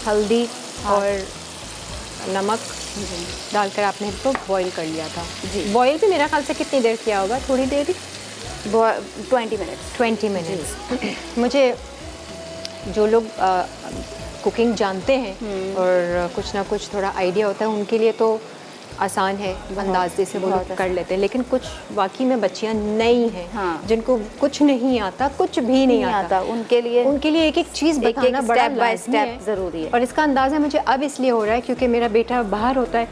हल्दी और नमक डालकर आपने इसको बॉईल कर लिया था। जी। बॉईल भी मेरा ख्याल से कितनी देर किया होगा? थोड़ी देर ही, 20 मिनट्स। 20 मिनट्स। मुझे जो लोग कुकिंग जानते हैं और कुछ ना कुछ थोड़ा आइडिया होता है, उनके लिए तो आसान है, अंदाजे से वो बहुत लोग कर लेते हैं। लेकिन कुछ वाकई में बच्चियां नई हैं, हाँ। जिनको कुछ नहीं आता, कुछ भी नहीं आता, उनके लिए एक एक चीज़ एक-एक बताना बड़ा step by लाज़मी step है। ज़रूरी है। और इसका अंदाज़ा मुझे अब इसलिए हो रहा है क्योंकि मेरा बेटा बाहर होता है,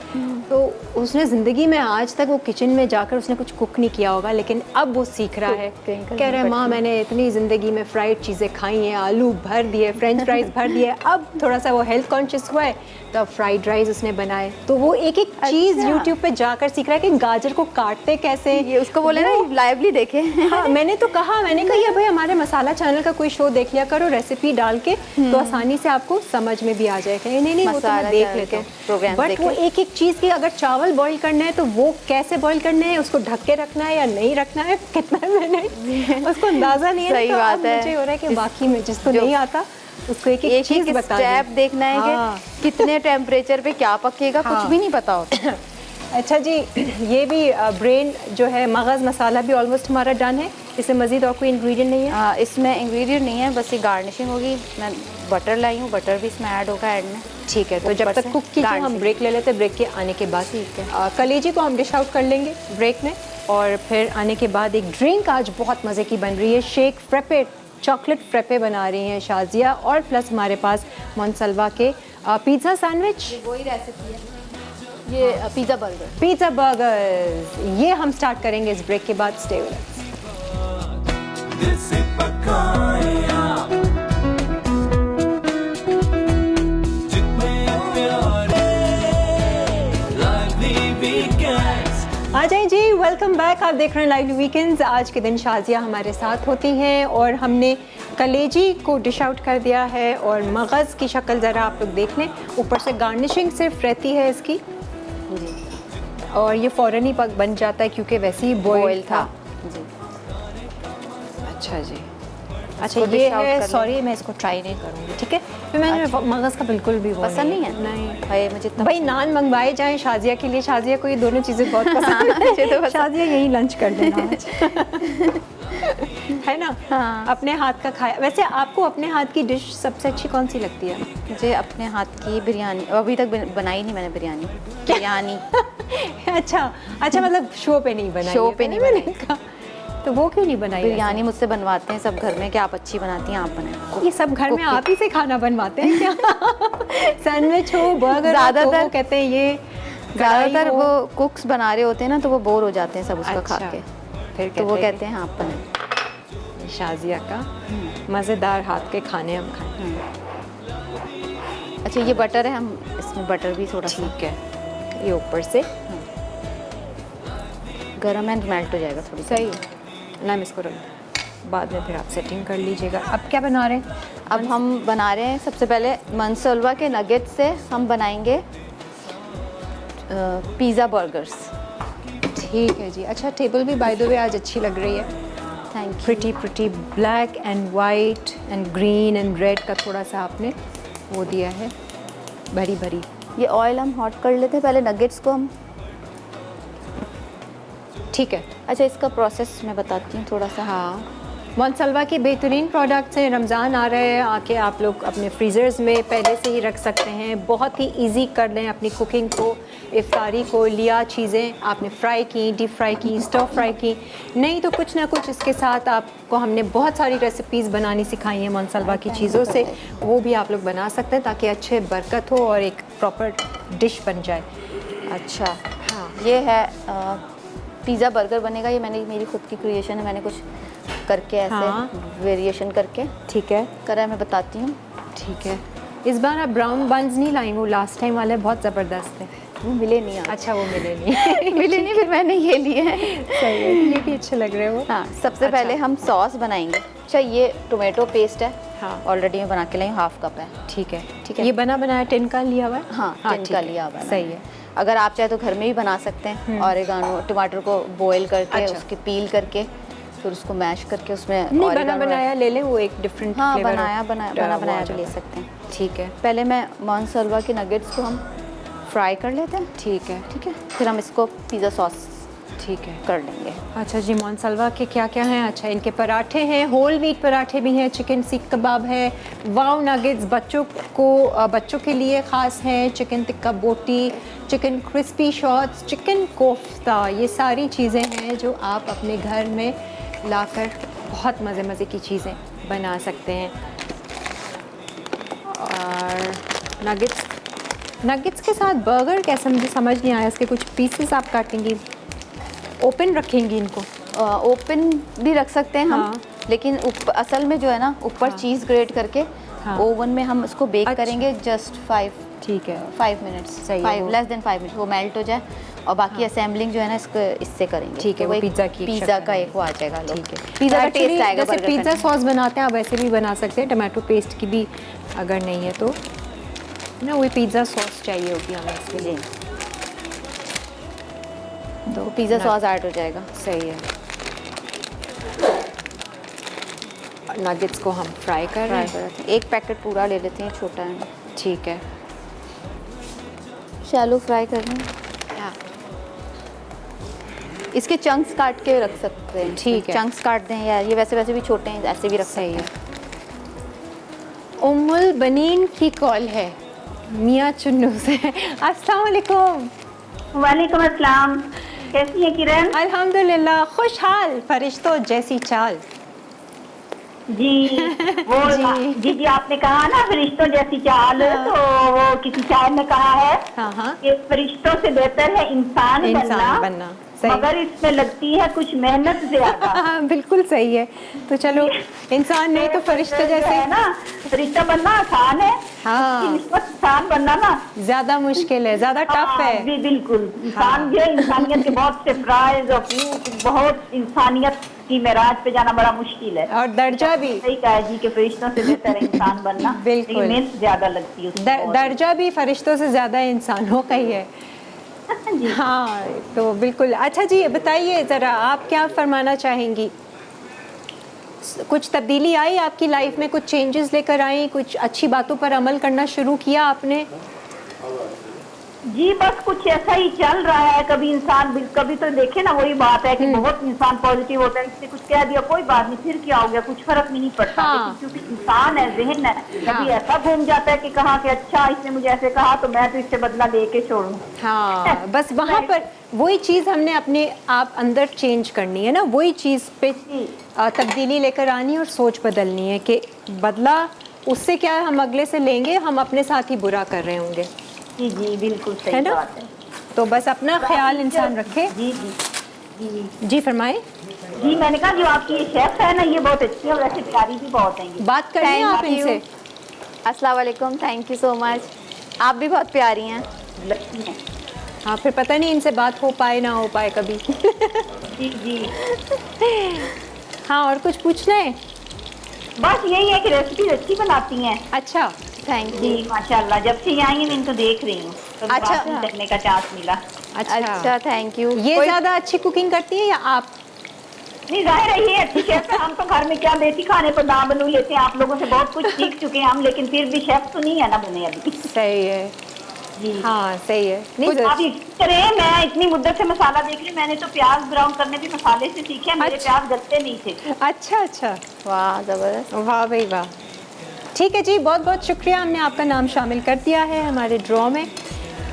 तो उसने ज़िंदगी में आज तक वो किचन में जाकर उसने कुछ कुक नहीं किया होगा, लेकिन अब वो सीख रहा है। Cooking कह रहा है, माँ मैंने इतनी ज़िंदगी में फ्राइड चीज़ें खाई हैं, आलू भर दिए, फ्रेंच फ्राइज़ भर दिए, अब थोड़ा सा वो हेल्थ कॉन्शियस हुआ है तो अब फ्राइड राइस उसने बनाए। तो वो एक एक चीज़ अच्छा। यूट्यूब पे जाकर सीख रहा है कि गाजर को काटते कैसे। ये उसको बोले ना लाइवली देखे। हाँ, मैंने कहा ये भाई हमारे मसाला चैनल का कोई शो देख लिया करो, रेसिपी डाल के, तो आसानी से आपको समझ में भी आ जाएगा। नहीं वो तो मसाला मैं देख चैनल लेता के हूँ, प्रोग्राम्स बट वो देखे। एक एक चीज़ की, अगर चावल बॉईल करना है तो वो कैसे बॉईल करना है, उसको ढक के रखना है या नहीं रखना है, कितना मिनट, उसको अंदाज़ा नहीं है। सही तो बात अब है। मुझे हो रहा है कि बाकी में जिसको जो- नहीं आता उसको एक एक चीज़ बता स्टेप दें। देखना है हाँ। कि कितने टेम्परेचर पे क्या पकेगा, हाँ। कुछ भी नहीं पता होता। अच्छा जी, ये भी ब्रेन जो है, मगज़ मसाला भी ऑलमोस्ट हमारा डन है। इसमें मज़ीद और कोई इंग्रेडिएंट नहीं है? इसमें इंग्रेडिएंट नहीं है, बस ये गार्निशिंग होगी। मैं बटर लाई हूँ, बटर भी इसमें ऐड होगा एंड में। ठीक है, तो जब ऊपर तक से कुक कीजिए, हम garnish। ब्रेक ले लेते हैं। ब्रेक के आने के बाद ठीक है। कलेजी को हम डिश आउट कर लेंगे ब्रेक में, और फिर आने के बाद एक ड्रिंक आज बहुत मज़े की बन रही है, शेक फ्रेपे, चॉकलेट फ्रेपे बना रही हैं शाजिया, और प्लस हमारे पास मोनसलवा के पिज़्ज़ा सैंडविच, वही रेसिपी है, ये पिज़्ज़ा बर्गर। पिज़्ज़ा बर्गर्स, ये हम स्टार्ट करेंगे इस ब्रेक के बाद। स्टे विद अस। दिल से पकाए आप, जितने प्यारे lively weekends। आ जाए जी, वेलकम बैक। आप देख रहे हैं लाइवली वीकेंड्स। आज के दिन शाजिया हमारे साथ होती हैं और हमने कलेजी को डिश आउट कर दिया है, और मगज़ की शक्ल ज़रा आप लोग देख लें, ऊपर से गार्निशिंग सिर्फ रहती है इसकी, और ये फ़ौरन ही बन जाता है क्योंकि वैसे ही बॉयल था। जी। अच्छा जी, अच्छा इसको ये dish out है, कर सॉरी मैं इसको ट्राई नहीं करूँगी, ठीक है। फिर मैंने मगज़ का बिल्कुल भी वो पसंद नहीं है? नहीं। भाई मुझे इतना भाई नान मंगवाए जाएं शाजिया के लिए, शाजिया को ये दोनों चीज़ें बहुत पसंद मुझे तो है। पसंद। शाजिया यही लंच कर देना आज। है ना। हाँ। अपने हाथ का खाया। वैसे आपको अपने हाथ की डिश सबसे अच्छी कौन सी लगती है? मुझे अपने हाथ की बिरयानी, अभी तक बनाई नहीं मैंने बिरयानी। बिरयानी अच्छा मतलब शो पे नहीं बनाई शो है, पे नहीं मैंने बनाई। कहा, तो वो क्यों नहीं बनाई? बिरयानी मुझसे बनवाते हैं सब घर में कि आप अच्छी बनाती हैं, आप बनाएं। ये सब घर में आप ही से खाना बनवाते हैं क्या? सैंडविच हो, बर्गर हो, तो वो कहते हैं ये ज़्यादातर हो। वो कुक्स बना रहे होते हैं ना, तो वो बोर हो जाते हैं सब उसका खा अच्छा, के, फिर तो वो कहते हैं आप बनाएं। शाजिया का मज़ेदार हाथ के खाने हम खाएं। अच्छा ये बटर है, हम इसमें बटर भी थोड़ा सा ठीक है, ये ऊपर से गरम एंड मेल्ट हो जाएगा थोड़ी। सही है ना। हम इसको बाद में फिर आप सेटिंग कर लीजिएगा। अब क्या बना रहे हैं? अब हम बना रहे हैं, सबसे पहले मनसलवा के नगेट से हम बनाएंगे पिज़्ज़ा बर्गर्स। ठीक है जी। अच्छा, टेबल भी बाय द वे आज अच्छी लग रही है। Thank pretty black and white and green and red का थोड़ा सा आपने वो दिया है। भरी भरी। ये ऑयल हम हॉट कर लेते हैं पहले, नगेट्स को हम। ठीक है। अच्छा, इसका प्रोसेस मैं बताती हूँ थोड़ा सा। हाँ, मोनसलवा के बेहतरीन प्रोडक्ट्स हैं। रमज़ान आ रहे हैं, आके आप लोग अपने फ्रीज़र्स में पहले से ही रख सकते हैं। बहुत ही इजी कर लें अपनी कुकिंग को, इफ्तारी को। लिया चीज़ें आपने फ्राई की, डीप फ्राई की, स्टर फ्राई की, नहीं तो कुछ ना कुछ इसके साथ आपको हमने बहुत सारी रेसिपीज़ बनानी सिखाई हैं मोनसलवा की चीज़ों से, वो भी आप लोग बना सकते हैं ताकि अच्छे बरकत हो और एक प्रॉपर डिश बन जाए। अच्छा, हाँ, ये है पिज़्ज़ा बर्गर बनेगा। ये मैंने, मेरी खुद की क्रिएशन है, मैंने कुछ करके ऐसे वेरिएशन करके ठीक है करा है, मैं बताती हूँ। ठीक है। इस बार आप ब्राउन बन्स नहीं लाई, वो लास्ट टाइम वाले बहुत ज़बरदस्त थे। वो मिले नहीं आज। अच्छा, वो मिले नहीं। मिले नहीं, फिर मैंने ये लिए हैं। सही है, ये भी अच्छे लग रहे हो। हाँ, सबसे पहले हम सॉस बनाएंगे। अच्छा, ये टोमेटो पेस्ट है। हाँ। ऑलरेडी मैं बना के लाई हूँ, 1/2 कप है। ठीक है। ठीक है। ये बना बनाया टिन का लिया हुआ है? हाँ, टिन ठीक का है। लिया हुआ है। सही है। अगर आप चाहे तो घर में भी बना सकते हैं। ऑरिगानो, टमाटर को बॉईल करके, अच्छा। उसके पील करके, फिर उसको मैश करके उसमें नहीं, बना ऑरिगानो, बनाया ले लें, वो एक डिफरेंट हाँ, फ्लेवर बना बनाया भी ले सकते हैं। ठीक है। पहले मैं मोनसलवा के नगेट्स को हम फ्राई कर लेते हैं। ठीक है। ठीक है, फिर हम इसको पिज़्ज़ा सॉस ठीक है। कर लेंगे। अच्छा जी, मोनसलवा के क्या क्या हैं? अच्छा, इनके पराठे हैं, होल व्हीट पराठे भी हैं, चिकन सीख कबाब है, वाव नगेट्स बच्चों के लिए ख़ास हैं, चिकन टिक्का बोटी, chicken crispy shots, chicken kofta, ये सारी चीज़ें हैं जो आप अपने घर में लाकर बहुत मज़े की चीज़ें बना सकते हैं। और नगेट्स के साथ बर्गर कैसे, मुझे समझ नहीं आया। इसके कुछ पीसेस आप काटेंगी, ओपन रखेंगी इनको? ओपन भी रख सकते हैं हम। हाँ। लेकिन असल में जो है ना, ऊपर चीज़ ग्रेट करके हाँ। ओवन में हम इसको बेक अच्छा। करेंगे जस्ट 5 ठीक है। मिनट्स। सही है, वो- लेस देन 5 मिनट्स वो मेल्ट हो जाए, और बाकी असेंबलिंग जो है ना, इसको इससे करेंगे। ठीक है, तो वो एक पिज़्ज़ा की पिज़्ज़ा का एक वो आ जाएगा। ठीक है। पिज़्ज़ा का Actually, टेस्ट आएगा जैसे बर्गर पिज़्ज़ा का। सॉस बनाते हैं आप वैसे भी बना सकते हैं, टमाटो पेस्ट की भी अगर नहीं है तो ना, वही पिज़्ज़ा सॉस चाहिए होगी हमें इसके लिए। तो पिज़्ज़ा सॉस ऐड हो जाएगा। सही है। नगेट्स को हम फ्राई कर रहे हैं। एक पैकेट पूरा ले लेते हैं, छोटा है। ठीक है। शैलो फ्राई करना है। हाँ। इसके चंक्स काट के रख सकते हैं। ठीक है। चंक्स काट दें, या ये वैसे भी छोटे हैं, ऐसे भी रख सकते सही हैं। है। उम्मुल बनीन की कॉल है मियाँ चुन्नू से। अस्सलाम वालेकुम। वालेकुम अस्सलाम, कैसी है किरण? अल्हम्दुलिल्लाह, खुशहाल, फरिश्तों जैसी चाल। जी वो जी आपने कहा ना फरिश्तों जैसी चाल, तो वो किसी शायर ने कहा है हाँ। कि फरिश्तों से बेहतर है इंसान बनना। सही। मगर इसमें लगती है कुछ मेहनत ज्यादा। हाँ, बिल्कुल सही है। तो चलो, इंसान नहीं तो फरिश्ते जैसे है ना, फरिश्ता बनना आसान है। हाँ। उसकी निस्बत इंसान बनना ना ज्यादा मुश्किल है, ज्यादा टफ हाँ, है। जी बिल्कुल। इंसान जो है, इंसानियत के बहुत से प्राइज और बहुत इंसानियत की मेराज पे जाना बड़ा मुश्किल है। और दर्जा भी, सही कहा जी कि फरिश्तों से बेहतर है इंसान बनना। बिल्कुल। लेकिन मेहनत ज्यादा लगती है उसमें बहुत। दर्जा भी फरिश्तों से ज्यादा इंसानों का ही है। जी। हाँ, तो बिल्कुल। अच्छा जी, बताइए ज़रा, आप क्या फरमाना चाहेंगी? कुछ तब्दीली आई आपकी लाइफ में, कुछ चेंजेस लेकर आई, कुछ अच्छी बातों पर अमल करना शुरू किया आपने? जी बस कुछ ऐसा ही चल रहा है। कभी तो देखे ना, वही बात है कि बहुत इंसान पॉजिटिव होता है, किसी कुछ कह दिया कोई बात नहीं, फिर क्या हो गया, कुछ फर्क नहीं पड़ता। हाँ। लेकिन क्योंकि इंसान है, ज़हन है, कभी ऐसा घूम जाता है कि कहा कि अच्छा इसने मुझे ऐसे कहा तो मैं तो इससे बदला लेके छोड़ूं। हाँ, बस वहाँ पर वही चीज़ हमने अपने आप अंदर चेंज करनी है ना, वही चीज़ पे तब्दीली लेकर आनी और सोच बदलनी है कि बदला उससे क्या है, हम अगले से लेंगे, हम अपने साथ ही बुरा कर रहे होंगे। जी जी बिल्कुल है सही ना? बात है। तो बस अपना ख्याल इंसान रखे। जी जी जी जी फरमाए। जी मैंने कहा जो आपकी ये शेफ है ना, ये बहुत अच्छी है, वैसे प्यारी भी बहुत है ये। बात करें आप Thank you. इनसे। अस्सलाम वालेकुम, थैंक यू सो मच। आप भी बहुत प्यारी हैं। लगती है। हाँ, फिर पता नहीं इनसे बात हो पाए ना हो पाए कभी। जी जी हाँ, और कुछ पूछना है? बस यही है कि रेसिपी अच्छी बनाती हैं। अच्छा। Thank ji you. माशाल्लाह, जब से यहाँ आई मैं इनको देख रही हूँ, तो अच्छा। बात नहीं करने का चांस मिला। अच्छा, अच्छा, थैंक यू। ये ज़्यादा अच्छी कुकिंग करती है या आप? नहीं जाहिर है ये अच्छी शेफ है। हम तो घर में क्या देसी खाने पर दाम बनू लेते हैं, आप लोगों से बहुत कुछ सीख चुके हैं हम, लेकिन फिर भी शेफ तो नहीं है ना बने अभी। सही है जी हाँ सही है नहीं कुछ आप यकीन करें, मैं इतनी मुद्दत से मसाला देख रही हूँ, मैंने तो प्याज ब्राउन करने भी मसाले से सीखे, मेरे अच्छा। प्याज गलते नहीं थे। अच्छा अच्छा वाह ज़बरदस्त। वाह भाई वाह। ठीक है जी, बहुत बहुत शुक्रिया, हमने आपका नाम शामिल कर दिया है हमारे ड्रॉ में।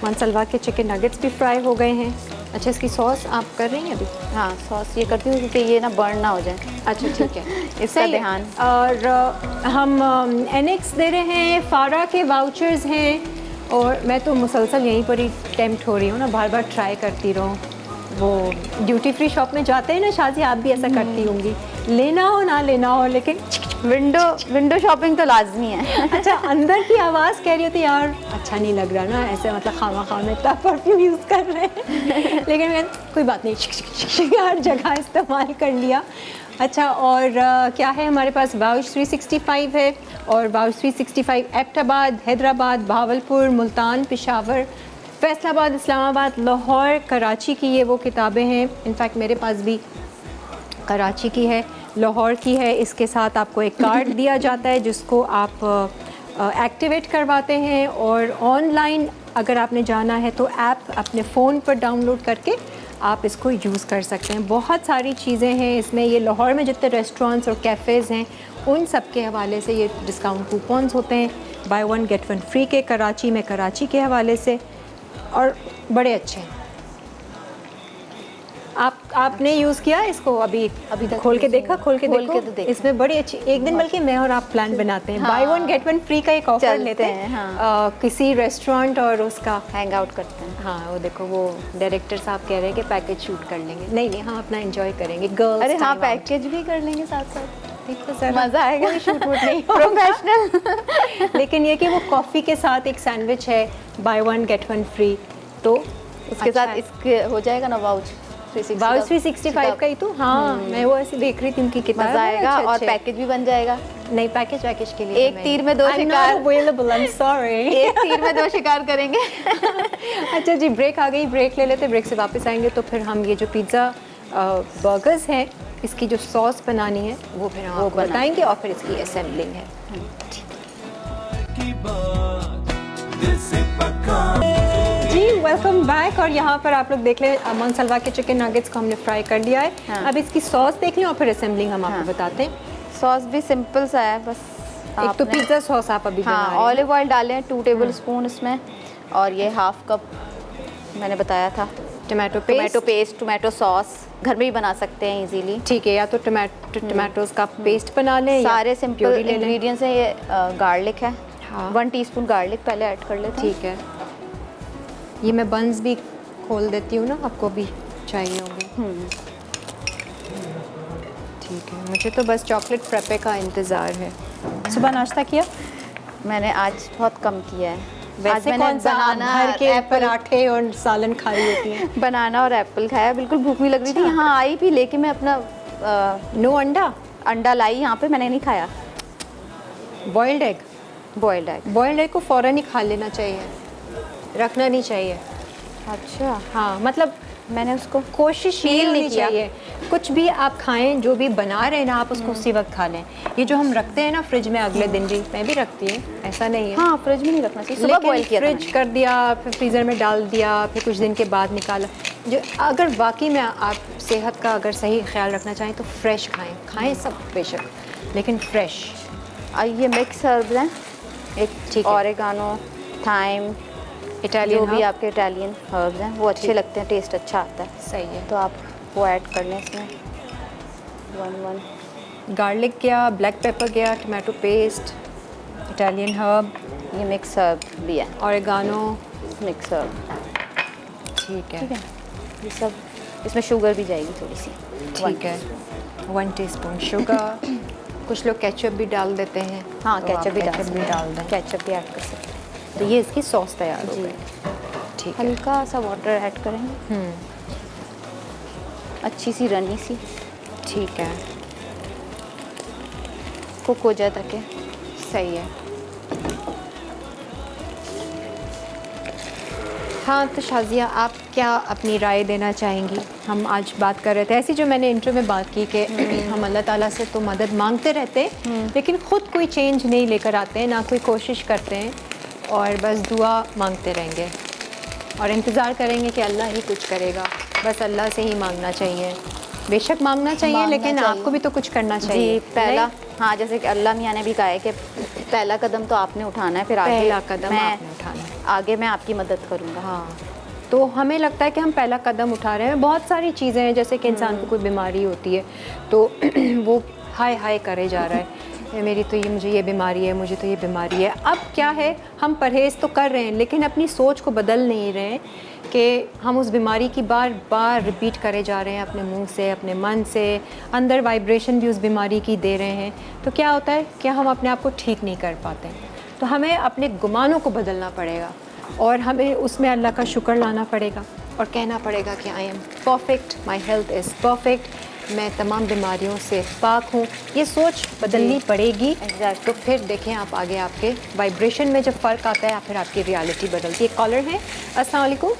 मनसलवा के चिकन नगेट्स भी फ्राई हो गए हैं। अच्छा इसकी सॉस आप कर रही हैं अभी? हाँ सॉस ये करती हूँ क्योंकि ये ना बर्न ना हो जाए। अच्छा ठीक है इसका सही है। ध्यान। और हम एनेक्स दे रहे हैं, फारा के वाउचर्स हैं, और मैं तो मुसलसल यहीं पर ही टेम्प्ट हो रही हूँ ना, बार बार ट्राई करती रहूँ। वो ड्यूटी फ्री शॉप में जाते हैं ना शादी, आप भी ऐसा करती होंगी, लेना हो ना लेना हो, लेकिन विंडो शॉपिंग तो लाजमी है। अच्छा अंदर की आवाज़ कह रही होती यार अच्छा नहीं लग रहा ना, ऐसे मतलब खामा खामा इतना परफ्यूम यूज़ कर रहे हैं लेकिन मैं कोई बात नहीं हर जगह इस्तेमाल कर लिया। अच्छा और क्या है हमारे पास, वाउच 365 है, और वाउच 365 एबटाबाद, हैदराबाद, भावलपुर, मुल्तान, पेशावर, फैसलाबाद, इस्लामाबाद, लाहौर, कराची की ये वो किताबें हैं। इनफैक्ट मेरे पास भी कराची की है, लाहौर की है। इसके साथ आपको एक कार्ड दिया जाता है जिसको आप एक्टिवेट करवाते हैं, और ऑनलाइन अगर आपने जाना है तो ऐप अपने फ़ोन पर डाउनलोड करके आप इसको यूज़ कर सकते हैं। बहुत सारी चीज़ें हैं इसमें। ये लाहौर में जितने रेस्टोरेंट्स और कैफ़ेज़ हैं उन सब के हवाले से ये डिस्काउंट कूपन्स होते हैं, बाय 1 गेट 1 फ्री के। कराची में कराची के हवाले से, और बड़े अच्छे हैं। आपने यूज़ किया इसको अभी तक खोल के use देखा? खोल के खोल देखो, के तो देखा। इसमें बड़ी अच्छी, एक दिन बल्कि मैं और आप प्लान बनाते हैं, बाय 1 गेट 1 फ्री का एक ऑफर चलते लेते हैं, हैं हाँ। किसी रेस्टोरेंट और उसका। हैंग आउट करते हैं। हाँ वो देखो, वो डायरेक्टर साहब कह रहे हैं कि पैकेज शूट कर लेंगे। नहीं नहीं, हम अपना एंजॉय करेंगे गर्ल्स। अरे हाँ पैकेज भी कर लेंगे साथ साथ, तो ज़रा मज़ा आएगा। कोई शूट वूट नहीं प्रोफेशनल। लेकिन ये कि वो कॉफ़ी के साथ एक सैंडविच है, बाय 1 गेट 1 फ्री, तो उसके अच्छा साथ है। इसके हो जाएगा ना वाउच 360 वाउच 365 का ही तो। हाँ मैं वो ऐसे देख रही थी उनकी किताब, मज़ा आएगा अच्छे और अच्छे। पैकेज भी बन जाएगा। नहीं पैकेज के लिए एक तीर में दो शिकार। Available, I am sorry. एक तीर में दो शिकार करेंगे। अच्छा जी, ब्रेक आ गई, ब्रेक ले लेते, ब्रेक से वापस आएंगे तो फिर हम ये जो पिज़्ज़ा बर्गर्स हैं इसकी जो सॉस बनानी है वो फिर हम आपको बताएंगे, और फिर इसकी असेंबलिंग है। की बात दिल से पका। जी वेलकम बैक। और यहाँ पर आप लोग देख लें मनसलवा के चिकन नगेट्स को हमने फ्राई कर लिया है। हाँ। अब इसकी सॉस देख लें और फिर असेंबलिंग हम आपको बताते हैं। सॉस भी सिंपल सा है, बस एक तो आपने- पिज़्ज़ा सॉस आप अभी बना हाँ रहे हैं। ऑलिव ऑयल डालें 2 टेबल स्पून इसमें, और ये हाफ कप मैंने बताया था टमाटो पेस्ट, टोमेटो सॉस घर में ही बना सकते हैं इजीली। ठीक है, या तो टमाटोज का पेस्ट बना लें, या सारे सिंपल प्यूरी ले लें। इंग्रेडिएंट्स हैं। ये गार्लिक है, हाँ। 1 टीस्पून गार्लिक पहले ऐड कर लेते हैं। ठीक है, ये मैं बंस भी खोल देती हूँ ना, आपको भी चाहिए होंगे। ठीक है, मुझे तो बस चॉकलेट फ्रेपे का इंतज़ार है। सुबह नाश्ता किया? मैंने आज बहुत कम किया है। आज वैसे मैंने कौन सा आप बनाना भर के एप्पल पराठे और सालन खाई होती हैं? बनाना और एप्पल खाया, बिल्कुल भूख नहीं लग रही थी। यहाँ आई भी लेके मैं अपना नो अंडा, अंडा लाई यहाँ पे, मैंने नहीं खाया। Boiled egg. Boiled egg. Boiled egg को फ़ौरन ही खा लेना चाहिए, रखना नहीं चाहिए। अच्छा, हाँ मतलब मैंने उसको कोशिश ये Peel नहीं होनी किया। चाहिए, कुछ भी आप खाएं, जो भी बना रहे हैं ना आप उसको उसी वक्त खा लें। ये जो हम रखते हैं ना फ्रिज में अगले दिन भी, मैं भी रखती हूँ, ऐसा नहीं है। हाँ फ्रिज में नहीं रखना चाहिए। सुबह बॉईल किया था फ्रिज कर दिया, फिर फ्रीज़र में डाल दिया, फिर कुछ दिन के बाद निकाला। जो अगर वाकई में आप सेहत का अगर सही ख्याल रखना चाहें तो फ्रेश खाएं सब बेशक, लेकिन फ्रेश। ये मिक्स हर्ब्स हैं, ठीक एक है। ऑरिगानो, थाइम, इटालियन जो भी आपके इटालियन हर्ब्स हैं वो अच्छे लगते हैं, टेस्ट अच्छा आता है। सही है। तो आप वो ऐड कर लें इसमें। 1 गार्लिक गया, ब्लैक पेपर गया, टमाटो पेस्ट, इटालियन हर्ब, ये मिक्स हर्ब भी है, ऑरिगानो। Mix herb. ठीक है, ठीक है, ये सब इसमें शुगर भी जाएगी थोड़ी सी। ठीक है। 1 टीस्पून शुगर। कुछ लोग केचप भी डाल देते हैं। हाँ तो केचप आप भी डाल केचप सकते भी हैं, डाल दें। केचप भी ऐड कर सकते हैं। तो ये इसकी सॉस तैयार हो जी। गई। ठीक है। हल्का सा वाटर ऐड करेंगे, अच्छी सी रनी सी ठीक है, कुक हो जाए ताकि। सही है। हाँ, तो शाज़िया आप क्या अपनी राय देना चाहेंगी? हम आज बात कर रहे थे ऐसी जो मैंने इंट्रो में बात की कि हम अल्लाह ताला से तो मदद मांगते रहते हैं लेकिन ख़ुद कोई चेंज नहीं लेकर आते हैं, ना कोई कोशिश करते हैं और बस दुआ मांगते रहेंगे और इंतज़ार करेंगे कि अल्लाह ही कुछ करेगा। बस अल्लाह से ही मांगना चाहिए, बेशक मांगना चाहिए लेकिन आपको भी तो कुछ करना चाहिए। जी, पहला हाँ, जैसे कि अल्लाह मियाँ ने भी कहा है कि पहला कदम तो आपने उठाना है, फिर आगे पहला कदम आपने उठाना है, आगे मैं आपकी मदद करूँगा। हाँ, तो हमें लगता है कि हम पहला कदम उठा रहे हैं। बहुत सारी चीज़ें हैं, जैसे कि इंसान को कोई बीमारी होती है तो वो हाय हाय करे जा रहा है, मेरी तो ये, मुझे ये बीमारी है, मुझे तो ये बीमारी है। अब क्या है, हम परहेज़ तो कर रहे हैं लेकिन अपनी सोच को बदल नहीं रहे हैं कि हम उस बीमारी की बार बार रिपीट करे जा रहे हैं अपने मुंह से, अपने मन से, अंदर वाइब्रेशन भी उस बीमारी की दे रहे हैं। तो क्या होता है कि हम अपने आप को ठीक नहीं कर पाते हैं। तो हमें अपने गुमानों को बदलना पड़ेगा और हमें उसमें अल्लाह का शुक्र लाना पड़ेगा और कहना पड़ेगा कि I am perfect, my health is perfect, मैं तमाम बीमारियों से पाक हूँ। ये सोच बदलनी पड़ेगी। तो फिर देखें आप आगे आपके वाइब्रेशन में जब फ़र्क आता है फिर आपकी रियलिटी बदलती है। कॉलर है, अस्सलाम वालेकुम।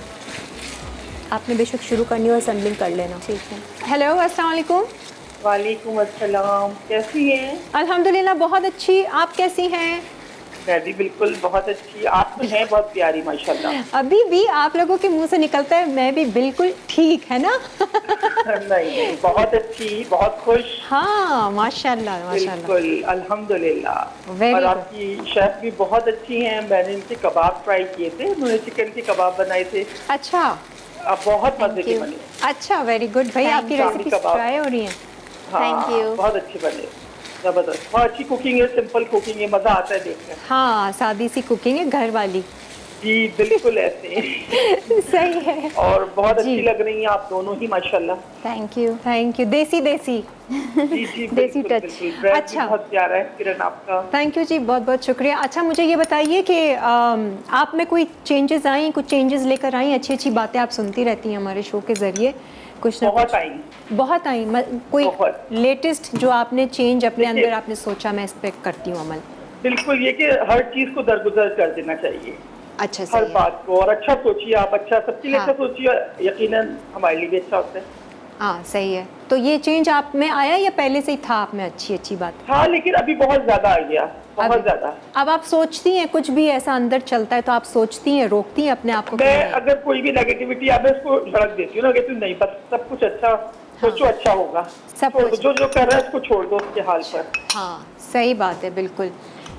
आपने बेशक शुरू करनी हो, असेंबलिंग कर लेना। ठीक है। हेलो, अस्सलाम वालेकुम। वालेकुम अस्सलाम, कैसी हैं? अल्हम्दुलिल्लाह बहुत अच्छी, आप कैसी हैं? मैं भी बिल्कुल बहुत अच्छी। आप तो हैं बहुत प्यारी माशाल्लाह। अभी भी आप लोगों के मुंह से निकलता है मैं भी बिल्कुल ठीक, है ना? नहीं, बहुत अच्छी, बहुत खुश। हाँ, माशाल्लाह माशाल्लाह। बिल्कुल अल्हम्दुलिल्लाह। Very और good. आपकी शेफ भी बहुत अच्छी हैं। मैंने इनके कबाब ट्राई किए थे, उन्होंने चिकन के कबाब बनाए थे, अच्छा अब बहुत मजे के बने। अच्छा, वेरी गुड भाई, Thank आपकी you. Recipe kebab. ट्राई हो रही है। Thank you. बहुत अच्छे बने, जबरदस्त। बहुत अच्छी कुकिंग है, सिंपल कुकिंग है, मजा आता है देखने में। हाँ, सादी सी कुकिंग है, घर वाली। जी बिल्कुल ऐसे। सही है। और बहुत जी। अच्छी लग रही हैं आप दोनों ही माशाल्लाह। Thank you. Thank you. देसी देसी। जी जी देसी बिल्कुल, टच। बिल्कुल। ब्रेड भी अच्छा। बहुत प्यारा है किरण आपका। थैंक यू जी, बहुत बहुत शुक्रिया। अच्छा, मुझे ये बताइए कि आप में कोई चेंजेस आई, कुछ चेंजेस लेकर आई? अच्छी अच्छी बातें आप सुनती रहती हैं हमारे शो के ज़रिए, कुछ ना बहुत कुछ। आई। बहुत आई। कोई बहुत। लेटेस्ट जो आपने चेंज अपने देखिए- अंदर आपने सोचा मैं इस पर करती हूँ अमल? बिल्कुल, ये कि हर चीज को दरगुजर कर देना चाहिए, अच्छा, हर सही है। बात को। और अच्छा सोचिए आप, अच्छा सबके लिए हाँ। अच्छा सोचिए, यकीनन हमारे लिए भी अच्छा होता है। हाँ, सही है। तो ये चेंज आप में आया या पहले से ही था आप में? अच्छी अच्छी बात। हाँ, लेकिन अभी बहुत ज्यादा आ गया, बहुत अभी- ज्यादा। अब आप सोचती हैं, कुछ भी ऐसा अंदर चलता है तो आप सोचती हैं, रोकती हैं अपने आप को? मैं अगर कोई भी नेगेटिविटी आवे उसको झड़क देती हूँ ना, कहती हूँ नहीं, बस सब कुछ अच्छा सोचो, अच्छा होगा। सब छोड़ दो, कुछ। जो जो कर रहा है उसको छोड़ दो उसके हाल पर। हाँ, सही बात है, बिल्कुल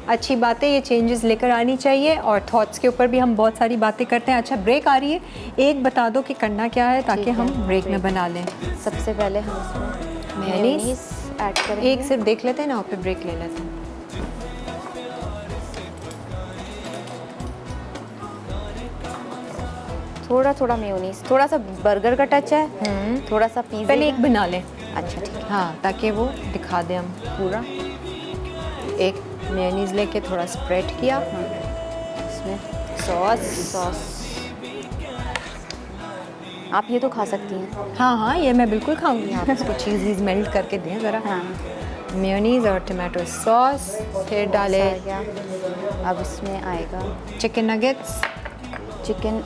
अच्छी बात है। ये चेंजेस लेकर आनी चाहिए और थॉट्स के ऊपर भी हम बहुत सारी बातें करते हैं। अच्छा, ब्रेक आ रही है, एक बता दो कि करना क्या है ताकि ठीक हम है, ब्रेक में ब्रेक। बना लें। सबसे पहले हम इसमें मेयोनीज मेयोनीज ऐड करेंगे। एक सिर्फ देख लेते हैं ना और फिर ब्रेक ले लेते हैं। थोड़ा थोड़ा मेयोनीज, थोड़ा सा बर्गर का टच है, थोड़ा सा पिज़्ज़ा। पहले एक बना लें। अच्छा ठीक है। हाँ, ताकि वो दिखा दें हम पूरा। एक मेयोनीज लेके थोड़ा स्प्रेड किया, इसमें सॉस। आप ये तो खा सकती हैं। हाँ हाँ, ये मैं बिल्कुल खाऊंगी। आप इसको चीज़ वीज़ मेल्ट करके दें ज़रा। हाँ, मेयोनीज और टमाटो सॉस, फिर डाले आ गया। अब इसमें आएगा चिकन नगेट्स। चिकन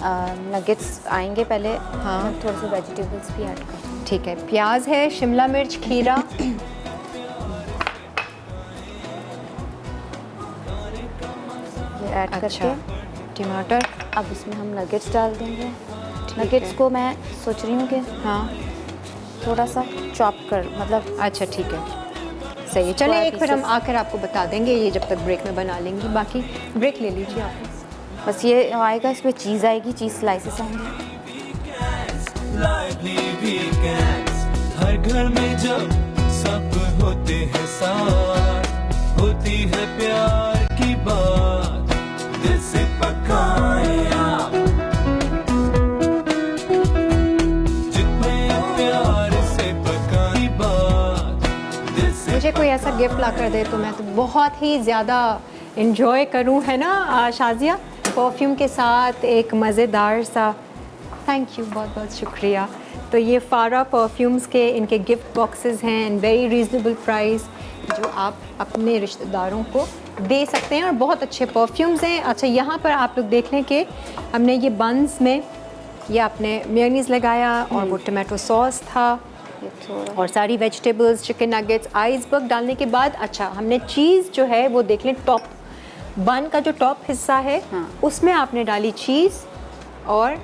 नगेट्स आएंगे पहले। हाँ। मैं थोड़े से वेजिटेबल्स भी ऐड करूँ। ठीक है, प्याज है, शिमला मिर्च, खीरा। ये ऐड अच्छा, करके टमाटर। अब इसमें हम नगेट्स डाल देंगे। ठीक नगेट्स है। को मैं सोच रही हूँ कि हाँ, थोड़ा सा चॉप कर, मतलब अच्छा ठीक है, सही है। चलिए, एक फिर हम pieces। आकर आपको बता देंगे, ये जब तक ब्रेक में बना लेंगी। बाकी ब्रेक ले लीजिए आप। बस ये आएगा, इसमें चीज़ आएगी, चीज़ स्लाइसेस आएंगे। लाइवली वीकेंड्स, हर घर में जब सब होते हैं साथ, होती है प्यार की बात, दिल से पकाए आप, जितने प्यार से पकाई बात, दिल से मुझे कोई ऐसा गिफ्ट ला कर दे तो मैं तो बहुत ही ज़्यादा इंजॉय करूँ, है ना शाज़िया? परफ्यूम के साथ एक मज़ेदार सा। थैंक यू, बहुत बहुत शुक्रिया। तो ये फारा परफ्यूम्स के इनके गिफ्ट बॉक्सेस हैं एंड वेरी रीज़नेबल प्राइस, जो आप अपने रिश्तेदारों को दे सकते हैं और बहुत अच्छे परफ्यूम्स हैं। अच्छा, यहाँ पर आप लोग देख लें कि हमने ये बंस में ये आपने मेयोनीज़ लगाया और वो टमाटो सॉस था ये थोड़ा और सारी वेजिटेबल्स, चिकन नगेट्स, आइसबर्ग डालने के बाद अच्छा हमने चीज़ जो है वो देख लें, टॉप बन का जो टॉप हिस्सा है हाँ। उसमें आपने डाली चीज़ और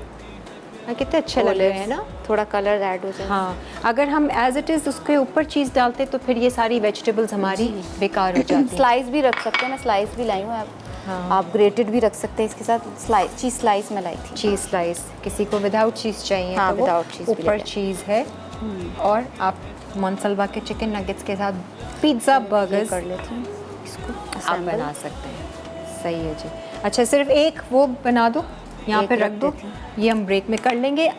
कितने अच्छे लग रहे हैं ना। थोड़ा कलर ऐड हो जाए। हाँ, अगर हम एज इट इज़ उसके ऊपर चीज़ डालते तो फिर ये सारी वेजिटेबल्स हमारी बेकार हो जाती हैं। स्लाइस भी रख सकते हैं, मैं स्लाइस भी लाई हूँ। आप ग्रेटेड भी रख सकते हैं इसके साथ। स्लाइस, चीज़ स्लाइस में लाई थी। चीज़ स्लाइस, किसी को विदाउट चीज़ चाहिए हाँ, तो वो without cheese भी ऊपर ले लें। चीज़ है। और आप मोनसलवा के चिकन नगेट्स के साथ पिज़्ज़ा ये बर्गर्स कर लेती हूँ इसको आप assemble। बना सकते हैं। सही है जी। अच्छा, सिर्फ एक वो बना दो, यहाँ एक पे रख रख दो, देती हूँ। ये हम ब्रेक में कर लेंगे।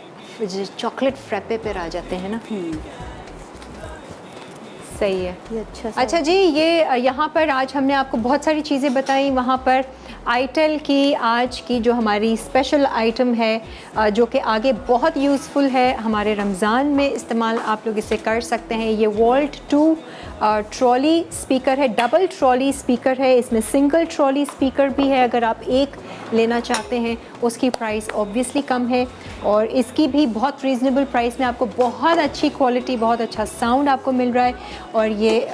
चॉकलेट फ्रैपे पर आ जाते हैं ना। सही है। ये अच्छा जी, ये यहाँ पर आज हमने आपको बहुत सारी चीज़ें बताई। वहाँ पर आईटेल की आज की जो हमारी स्पेशल आइटम है जो कि आगे बहुत यूज़फुल है, हमारे रमज़ान में इस्तेमाल आप लोग इसे कर सकते हैं। ये वॉल्ट 2 ट्रॉली स्पीकर है, डबल ट्रॉली स्पीकर है। इसमें सिंगल ट्रॉली स्पीकर भी है, अगर आप एक लेना चाहते हैं उसकी प्राइस ऑब्वियसली कम है और इसकी भी बहुत रीज़नेबल प्राइस में आपको बहुत अच्छी क्वालिटी, बहुत अच्छा साउंड आपको मिल रहा है। और ये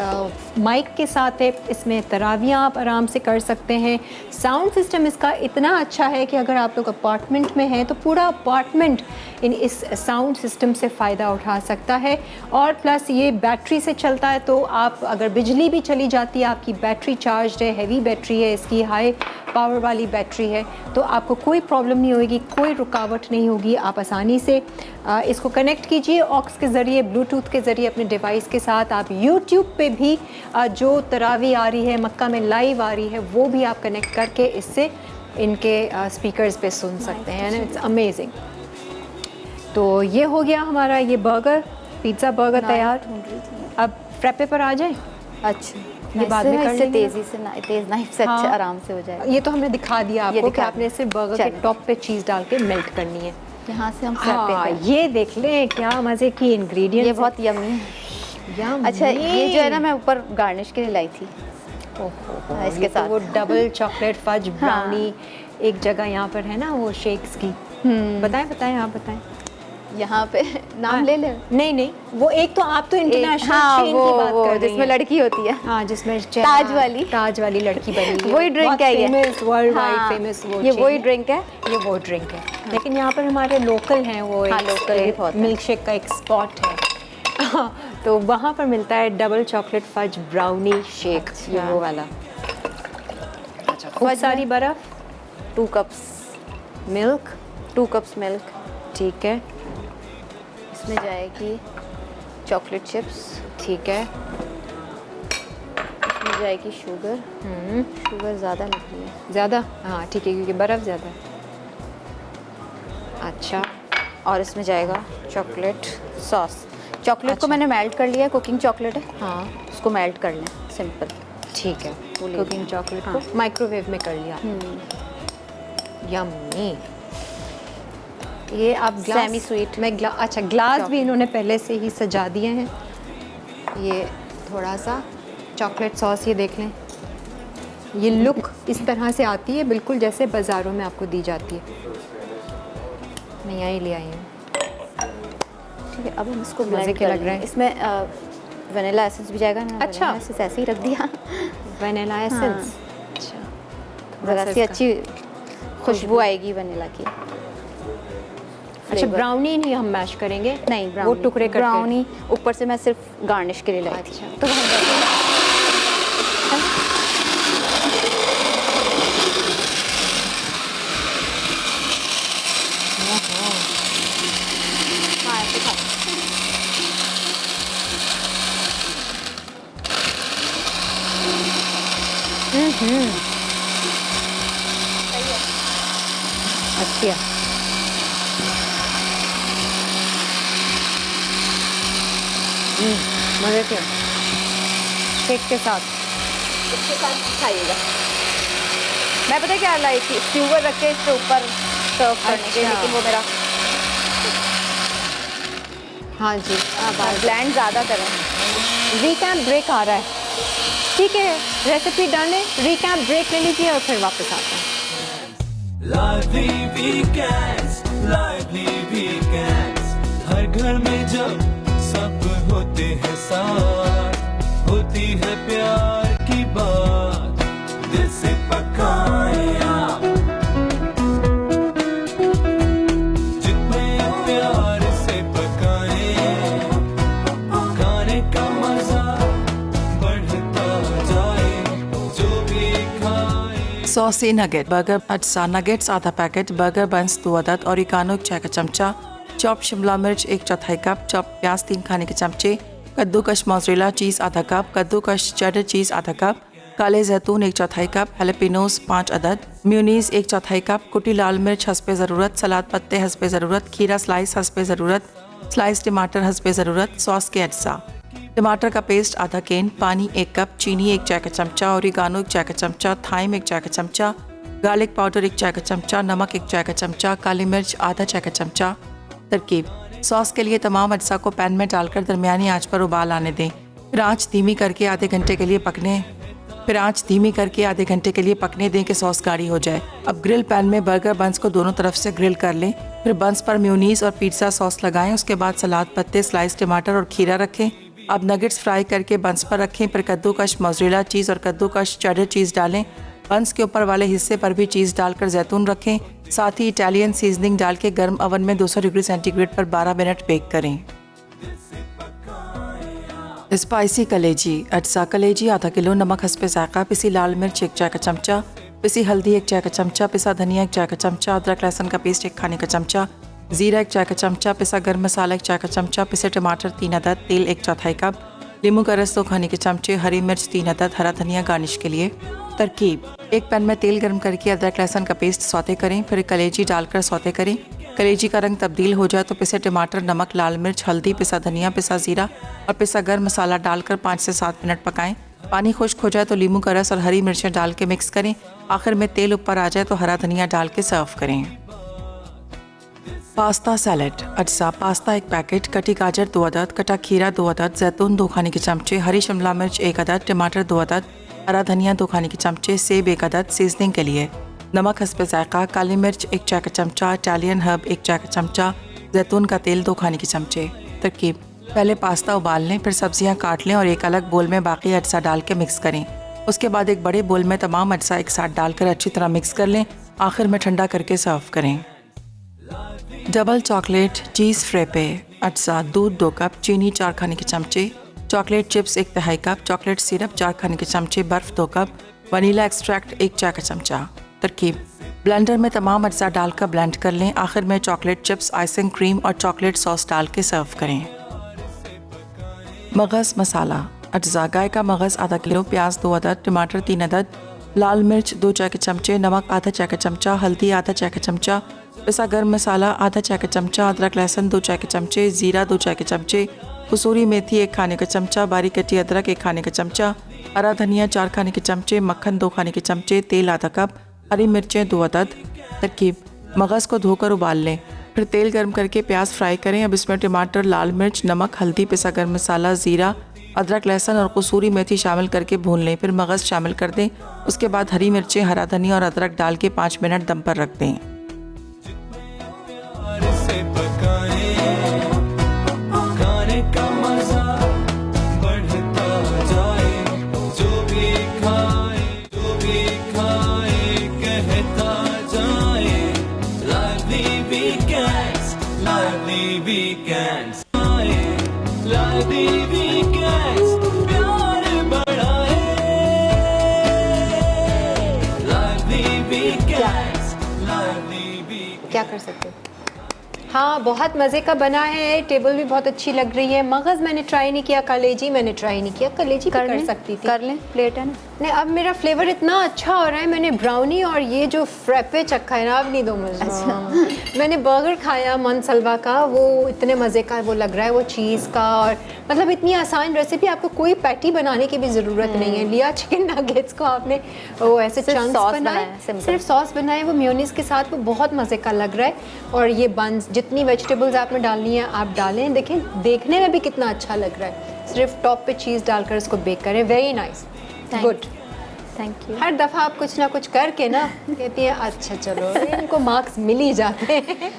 माइक के साथ है, इसमें तरावियाँ आप आराम से कर सकते हैं। साउंड सिस्टम इसका इतना अच्छा है कि अगर आप लोग अपार्टमेंट में हैं तो पूरा अपार्टमेंट इस साउंड सिस्टम से फ़ायदा उठा सकता है। और प्लस ये बैटरी से चलता है, तो आप अगर बिजली भी चली जाती है, आपकी बैटरी चार्ज है, हैवी बैटरी है, इसकी हाई पावर वाली बैटरी है, तो आपको कोई प्रॉब्लम नहीं होगी, कोई रुकावट नहीं होगी। आप आसानी से इसको कनेक्ट कीजिए ऑक्स के ज़रिए, ब्लूटूथ के ज़रिए अपने डिवाइस के साथ। आप यूट्यूब पे भी जो तरावी आ रही है, मक्का में लाइव आ रही है, वो भी आप कनेक्ट करके इससे इनके स्पीकर्स पे सुन सकते हैं। It's amazing. तो ये हो गया हमारा ये बर्गर, पिज़्ज़ा बर्गर तैयार। अब फ्रैपे पर आ जाए। अच्छा, ये बाद में कर इससे लेंगे। तेज़ी से ना, तेज़ नाइफ से हाँ। अच्छा आराम से हो जाएगा। ये तो हमने दिखा दिया ये आपको कि दिखा आपने सिर्फ बर्गर के चलो। टॉप पे चीज़ डाल के मेल्ट करनी है। यहाँ से हम हाँ, फ्रैपे पे। ये देख लें क्या मज़े की इंग्रेडिएंट्स। ये बहुत यम्मी है। अच्छा, ये जो है ना मैं ऊपर गार्निश के लिए लाई थी इसके साथ। वो डबल चॉकलेट फज ब्राउनी एक जगह यहाँ पर है ना, वो शेक्स की। बताएं बताएं, आप बताएं। यहाँ पे नाम ले ले। नहीं नहीं, वो एक तो आप तो इंटरनेशनल हाँ, चेन की बात कर रही जिसमें हैं। लड़की होती है। हाँ, जिसमें ताज वाली लड़की बनी है। वही ड्रिंक है ये। फेमस, वर्ल्ड वाइड हाँ, फेमस वो ये chain वही है। ड्रिंक है। ये वो ड्रिंक है। लेकिन यहाँ पर हमारे लोकल हैं, वो हाँ, local भी बहुत है। मिल्क शेक का एक स्पॉट है। हाँ, तो वहाँ पर मिलता है double chocolate fudge brownie shake. अच्छा। ये वो वाला। अच्छा, खूब सारी बर्फ, 2 कप्स मिल्क। 2 cups milk. ठीक है, इसमें जाएगी चॉकलेट चिप्स। ठीक है। इसमें जाएगी शुगर। शुगर ज़्यादा लग रही है। ज़्यादा? हाँ ठीक है, क्योंकि बर्फ़ ज़्यादा है। अच्छा, और इसमें जाएगा चॉकलेट सॉस। चॉकलेट अच्छा। को मैंने मेल्ट कर लिया है, कुकिंग चॉकलेट है। हाँ उसको मेल्ट कर लें, सिंपल। ठीक है। वो ले कुकिंग लें। चॉकलेट हाँ। को माइक्रोवेव में कर लिया। यम्मी। ये आप ग्लास Semi sweet में अच्छा, ग्लास भी chocolate। इन्होंने पहले से ही सजा दिए हैं। ये थोड़ा सा चॉकलेट सॉस, ये देख लें, ये लुक इस तरह से आती है बिल्कुल जैसे बाज़ारों में आपको दी जाती है। मैं यहीं ले आई हूँ। ठीक है, अब हम इसको मज़े ब्लेंड के कर लग रहे हैं। इसमें वनीला एसेंस भी जाएगा ना। अच्छा। vanilla essence ऐसे ही रख दिया। Vanilla essence. अच्छा, ज़रा सा सी इसका- अच्छी खुशबू आएगी वनीला की। अच्छा, Flavor। ब्राउनी नहीं हम मैश करेंगे? नहीं, वो ब्राउनी। टुकड़े करके। ब्राउनी ऊपर से मैं सिर्फ गार्निश के लिए लाई थी। अच्छा, तो हम हाँ, ऐसे खा। अच्छा, मज़े के शेक के साथ। इसके साथ खाइएगा। मैं पता है क्या लाई थी, स्क्यूवर रख के इसके ऊपर सर्व करने के लिए, अच्छा। लेकिन वो मेरा हाँ जी, ब्लेंड ज़्यादा करें। रिकैप ब्रेक आ रहा है, ठीक है, रेसिपी डालें, रिकैप ब्रेक ले लीजिए और फिर वापस आते हैं। lively weekends, lively weekends, हर घर में जब सब होते हैं साथ, होती है प्यार की बात, दिल से पकाए आप, जितने प्यार से पकाए, खाने का मजा बढ़ता जाए, जो भी खाए। सॉसी नगेट बर्गर अज्जा नगेट्स आधा पैकेट, बर्गर बंस 2 अदद, ओरिगानो 1 चाय का चमचा, चॉप शिमला मिर्च 1/4 कप, चॉप प्याज 3 खाने के चमचे, कद्दूकश मोज़रेला चीज़ आधा कप, कद्दूकश चेडर चीज़ आधा कप, काले जैतून 1/4 कप, हैलपिनोस 5 अदद, म्यूनीस 1/4 कप, कुटी लाल मिर्च हस्बे ज़रूरत, सलाद पत्ते हस्बे ज़रूरत, खीरा स्लाइस हस्बे ज़रूरत, स्लाइस टमाटर हस्बे ज़रूरत, सॉस के अज्जा, टमाटर का पेस्ट आधा कैन, पानी 1 कप, चीनी 1 चाय का चमचा, ओरिगानो 1 चाय का चमचा, थाइम 1 चाय का चमचा, गार्लिक पाउडर 1 चाय का चमचा, नमक 1 चाय का चमचा, काली मिर्च आधा चाय का चमचा। तरकीब: सॉस के लिए तमाम अज्जा को पैन में डालकर दरमियानी आंच पर उबाल आने दें, फिर आंच धीमी करके आधे घंटे के लिए पकने दें कि सॉस गाढ़ी हो जाए। अब ग्रिल पैन में बर्गर बंस को दोनों तरफ से ग्रिल कर लें, फिर बंस पर म्यूनीस और पिज़्ज़ा सॉस लगाएं, उसके बाद सलाद पत्ते, स्लाइस टमाटर और खीरा रखें। अब नगेट्स फ्राई करके बंस पर रखें, फिर कद्दूकश मोज़रेला चीज़ और कद्दूकश चेडर चीज़ डालें, बंस के ऊपर वाले हिस्से पर भी चीज़ डालकर जैतून रखें, साथ ही इटालियन सीजनिंग डाल के गर्म ओवन में 200 डिग्री सेंटीग्रेड पर 12 मिनट बेक करें। स्पाइसी कलेजी अज्जा कलेजी आधा किलो, नमक हस्बे ज़ायक़ा, पिसी लाल मिर्च 1 चाय का चमचा, पिसी हल्दी 1 चाय का चमचा, पिसा धनिया 1 चाय का चमचा, अदरक लहसुन का पेस्ट 1 खाने का चमचा, ज़ीरा 1 चाय का चमचा, पिसा गर्म मसाला 1 चाय का चमचा, पिसे टमाटर 3 अदद, तेल 1/4 कप, नींबू का रस 2 खाने के चमचे, हरी मिर्च 3 अदद, हरा धनिया गार्निश के लिए। तरकीब: एक पैन में तेल गर्म करके अदरक लहसुन का पेस्ट सौते करें, फिर कलेजी डालकर सौते करें। कलेजी का रंग तब्दील हो जाए तो पिसे टमाटर, नमक, लाल मिर्च, हल्दी, पिसा धनिया, पिसा ज़ीरा और पिसा गर्म मसाला डालकर 5 से 7 मिनट पकाएं। पानी खुश्क हो जाए तो नींबू का रस और हरी मिर्चें डाल के मिक्स करें। आखिर में तेल ऊपर आ जाए तो हरा धनिया डाल के सर्व करें। पास्ता सैलेड अज्जा पास्ता 1 पैकेट, कटी गाजर 2 अदद, कटा खीरा 2 अदद, जैतून 2 खाने के चमचे, हरी शिमला मिर्च 1 अदद, टमाटर 2 अदद, हरा धनिया 2 खाने के चमचे, सेब 1 अदद। सीजनिंग के लिए नमक हस्बे ज़ायक़ा, काली मिर्च 1 चाय का चमचा, इटालियन हर्ब 1 चाय का चमचा, जैतून का तेल 2 खाने के चमचे। तरकीब: पहले पास्ता उबाल लें, फिर सब्जियां काट लें और एक अलग बोल में बाकी अज्जा डाल के मिक्स करें। उसके बाद एक बड़े बोल में तमाम अज्जा एक साथ डालकर अच्छी तरह मिक्स कर लें। आखिर में ठंडा करके सर्व करें। डबल चॉकलेट चीज़ फ्रेपे अज्जा दूध 2 कप, चीनी 4 खाने के चमचे, chocolate chips 1/2 cup, chocolate syrup 4 खाने के चमचे, बर्फ़ 2 कप, वनीला एक्सट्रैक्ट 1 चाय का चमचा। तरकीब: ब्लेंडर में तमाम अज्जा डालकर ब्लेंड कर लें। आखिर में चॉकलेट चिप्स, आइसिंग क्रीम और चॉकलेट सॉस डाल के सर्व करें। मगज़ मसाला अज्जा गाय का मगज़ आधा किलो, प्याज 2 अदद, टमाटर 3 अदद, लाल मिर्च 2 चाय के चमचे, नमक आधा चाय का चमचा, हल्दी आधा चाय का चमचा, पिसा गर्म मसाला आधा चाय का चमचा, अदरक लहसुन 2 चाय के चमचे, ज़ीरा 2 चाय के चमचे, कसूरी मेथी 1 खाने का चमचा, बारीक कटी अदरक 1 खाने का चमचा, हरा धनिया 4 खाने के चमचे, मक्खन 2 खाने के चमचे, तेल आधा कप, हरी मिर्चें 2 अदद। तरकीब: मगज़ को धोकर उबाल लें, फिर तेल गर्म करके प्याज फ्राई करें। अब इसमें टमाटर, लाल मिर्च, नमक, हल्दी, पिसा गर्म मसाला, ज़ीरा, अदरक लहसुन और कसूरी मेथी शामिल करके भून लें। फिर मगज़ शामिल कर दें। उसके बाद हरी मिर्चें, हरा धनिया और अदरक डाल के 5 मिनट दम पर रख दें। से पकाए, खाने का मजा बढ़ता जाए, जो भी खाए कहता जाए। lively weekends, lively weekends, प्यार बढ़ाए। lively weekends, lively weekends। क्या कर सकते हो? हाँ, बहुत मज़े का बना है, टेबल भी बहुत अच्छी लग रही है। मगज़ मैंने ट्राई नहीं किया, कलेजी मैंने ट्राई नहीं किया, कलेजी भी कर सकती थी। कर लें, प्लेट है ना। नहीं, अब मेरा फ्लेवर इतना अच्छा हो रहा है। मैंने ब्राउनी और ये जो फ्रेपे चखा है ना, अब नहीं दो मुझे। अच्छा। मैंने बर्गर खाया मनसलवा का, वो इतने मज़े का वो लग रहा है, वो चीज़ का, और मतलब इतनी आसान रेसिपी, आपको कोई पैटी बनाने की भी ज़रूरत नहीं है। लिया चिकन नगेट्स को आपने, वो ऐसे चंक्स बनाए, सिर्फ सॉस बनाए, वो मेयोनीज़ के साथ, वो बहुत मज़े का लग रहा है। और ये बंस जितनी वेजिटेबल्स आपने डालनी है आप डालें। देखें देखने में भी कितना अच्छा लग रहा है। सिर्फ टॉप पे चीज़ डालकर इसको बेक करें। Very nice, good. Thank you. हर दफ़ा आप कुछ ना कुछ करके ना कहती हैं अच्छा चलो इनको मार्क्स मिल ही जाते हैं।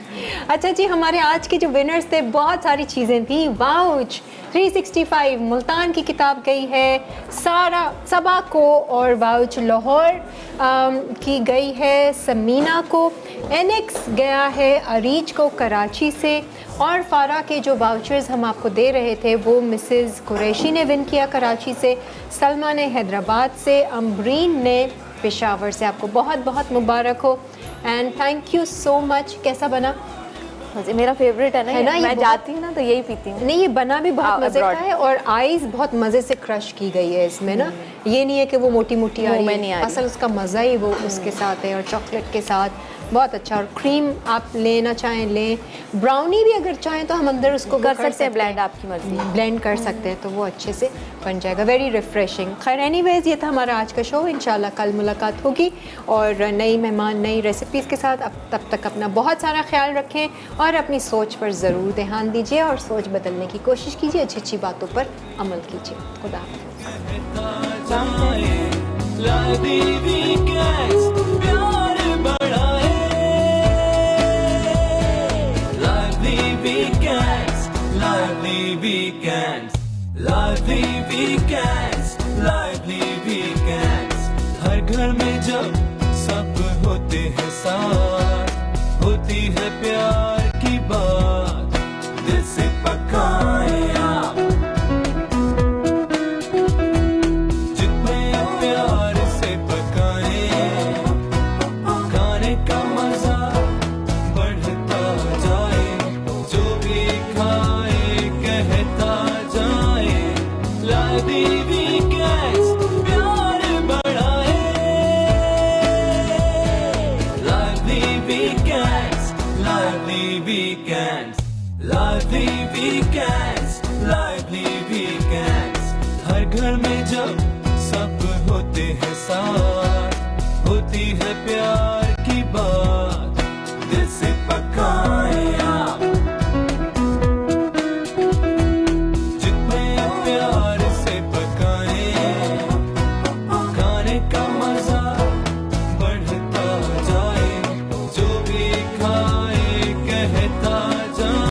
अच्छा जी, हमारे आज के जो विनर्स थे बहुत सारी चीज़ें थी। वाउच 365 मुल्तान की किताब गई है सारा सबा को, और वाउच लाहौर की गई है समीना को, एनेक्स गया है अरीज को कराची से, और फारा के जो वाउचर्स हम आपको दे रहे थे वो मिसेस कुरैशी ने विन किया कराची से, सलमा ने हैदराबाद से, अम्बरीन ने पेशावर से। आपको बहुत बहुत मुबारक हो and thank you so much. कैसा बना? मेरा फेवरेट है ना, है ना, ये मैं बहुत- जाती हूँ ना तो यही पीती हूँ। नहीं, ये बना भी बहुत मज़े का abroad। है और आइस बहुत मज़े से क्रश की गई है इसमें ना। ये नहीं है कि वो मोटी मोटी आ मुंह रही में है, नहीं आ रही। असल उसका मज़ा ही वो उसके साथ है, और चॉकलेट के साथ बहुत अच्छा। और क्रीम आप लेना चाहें लें, ब्राउनी भी अगर चाहें तो हम अंदर उसको कर सकते हैं ब्लेंड, आपकी मर्जी। ब्लेंड कर सकते हैं तो वो अच्छे से बन जाएगा। Very refreshing. खैर एनीवेज ये था हमारा आज का शो। इंशाल्लाह कल मुलाकात होगी और नई मेहमान नई रेसिपीज़ के साथ। अब तब तक अपना बहुत सारा ख्याल रखें और अपनी सोच पर ज़रूर ध्यान दीजिए और सोच बदलने की कोशिश कीजिए, अच्छी अच्छी बातों पर अमल कीजिए। खुदा हाफ़िज़। लादी वीकेंड्स प्यार बढ़ाए, लादी वीकेंड्स, लादी वीकेंड्स, लादी वीकेंड्स, लादी वीकेंड्स। हर घर में जब सब होते हैं साथ, होती है प्यार की बात, दिल से पकाए आप जितने प्यार से पकाए, खाने का मजा बढ़ता जाए, जो भी खाए कहता जाए, लादी वीकेंड्स प्यार बढ़ाए, लादी वीकेंड्स, लादी वीकेंड्स, लादी वीकेंड्स, लादी वीकेंड्स। हर घर में जब सब होते हैं साथ, होती है प्यार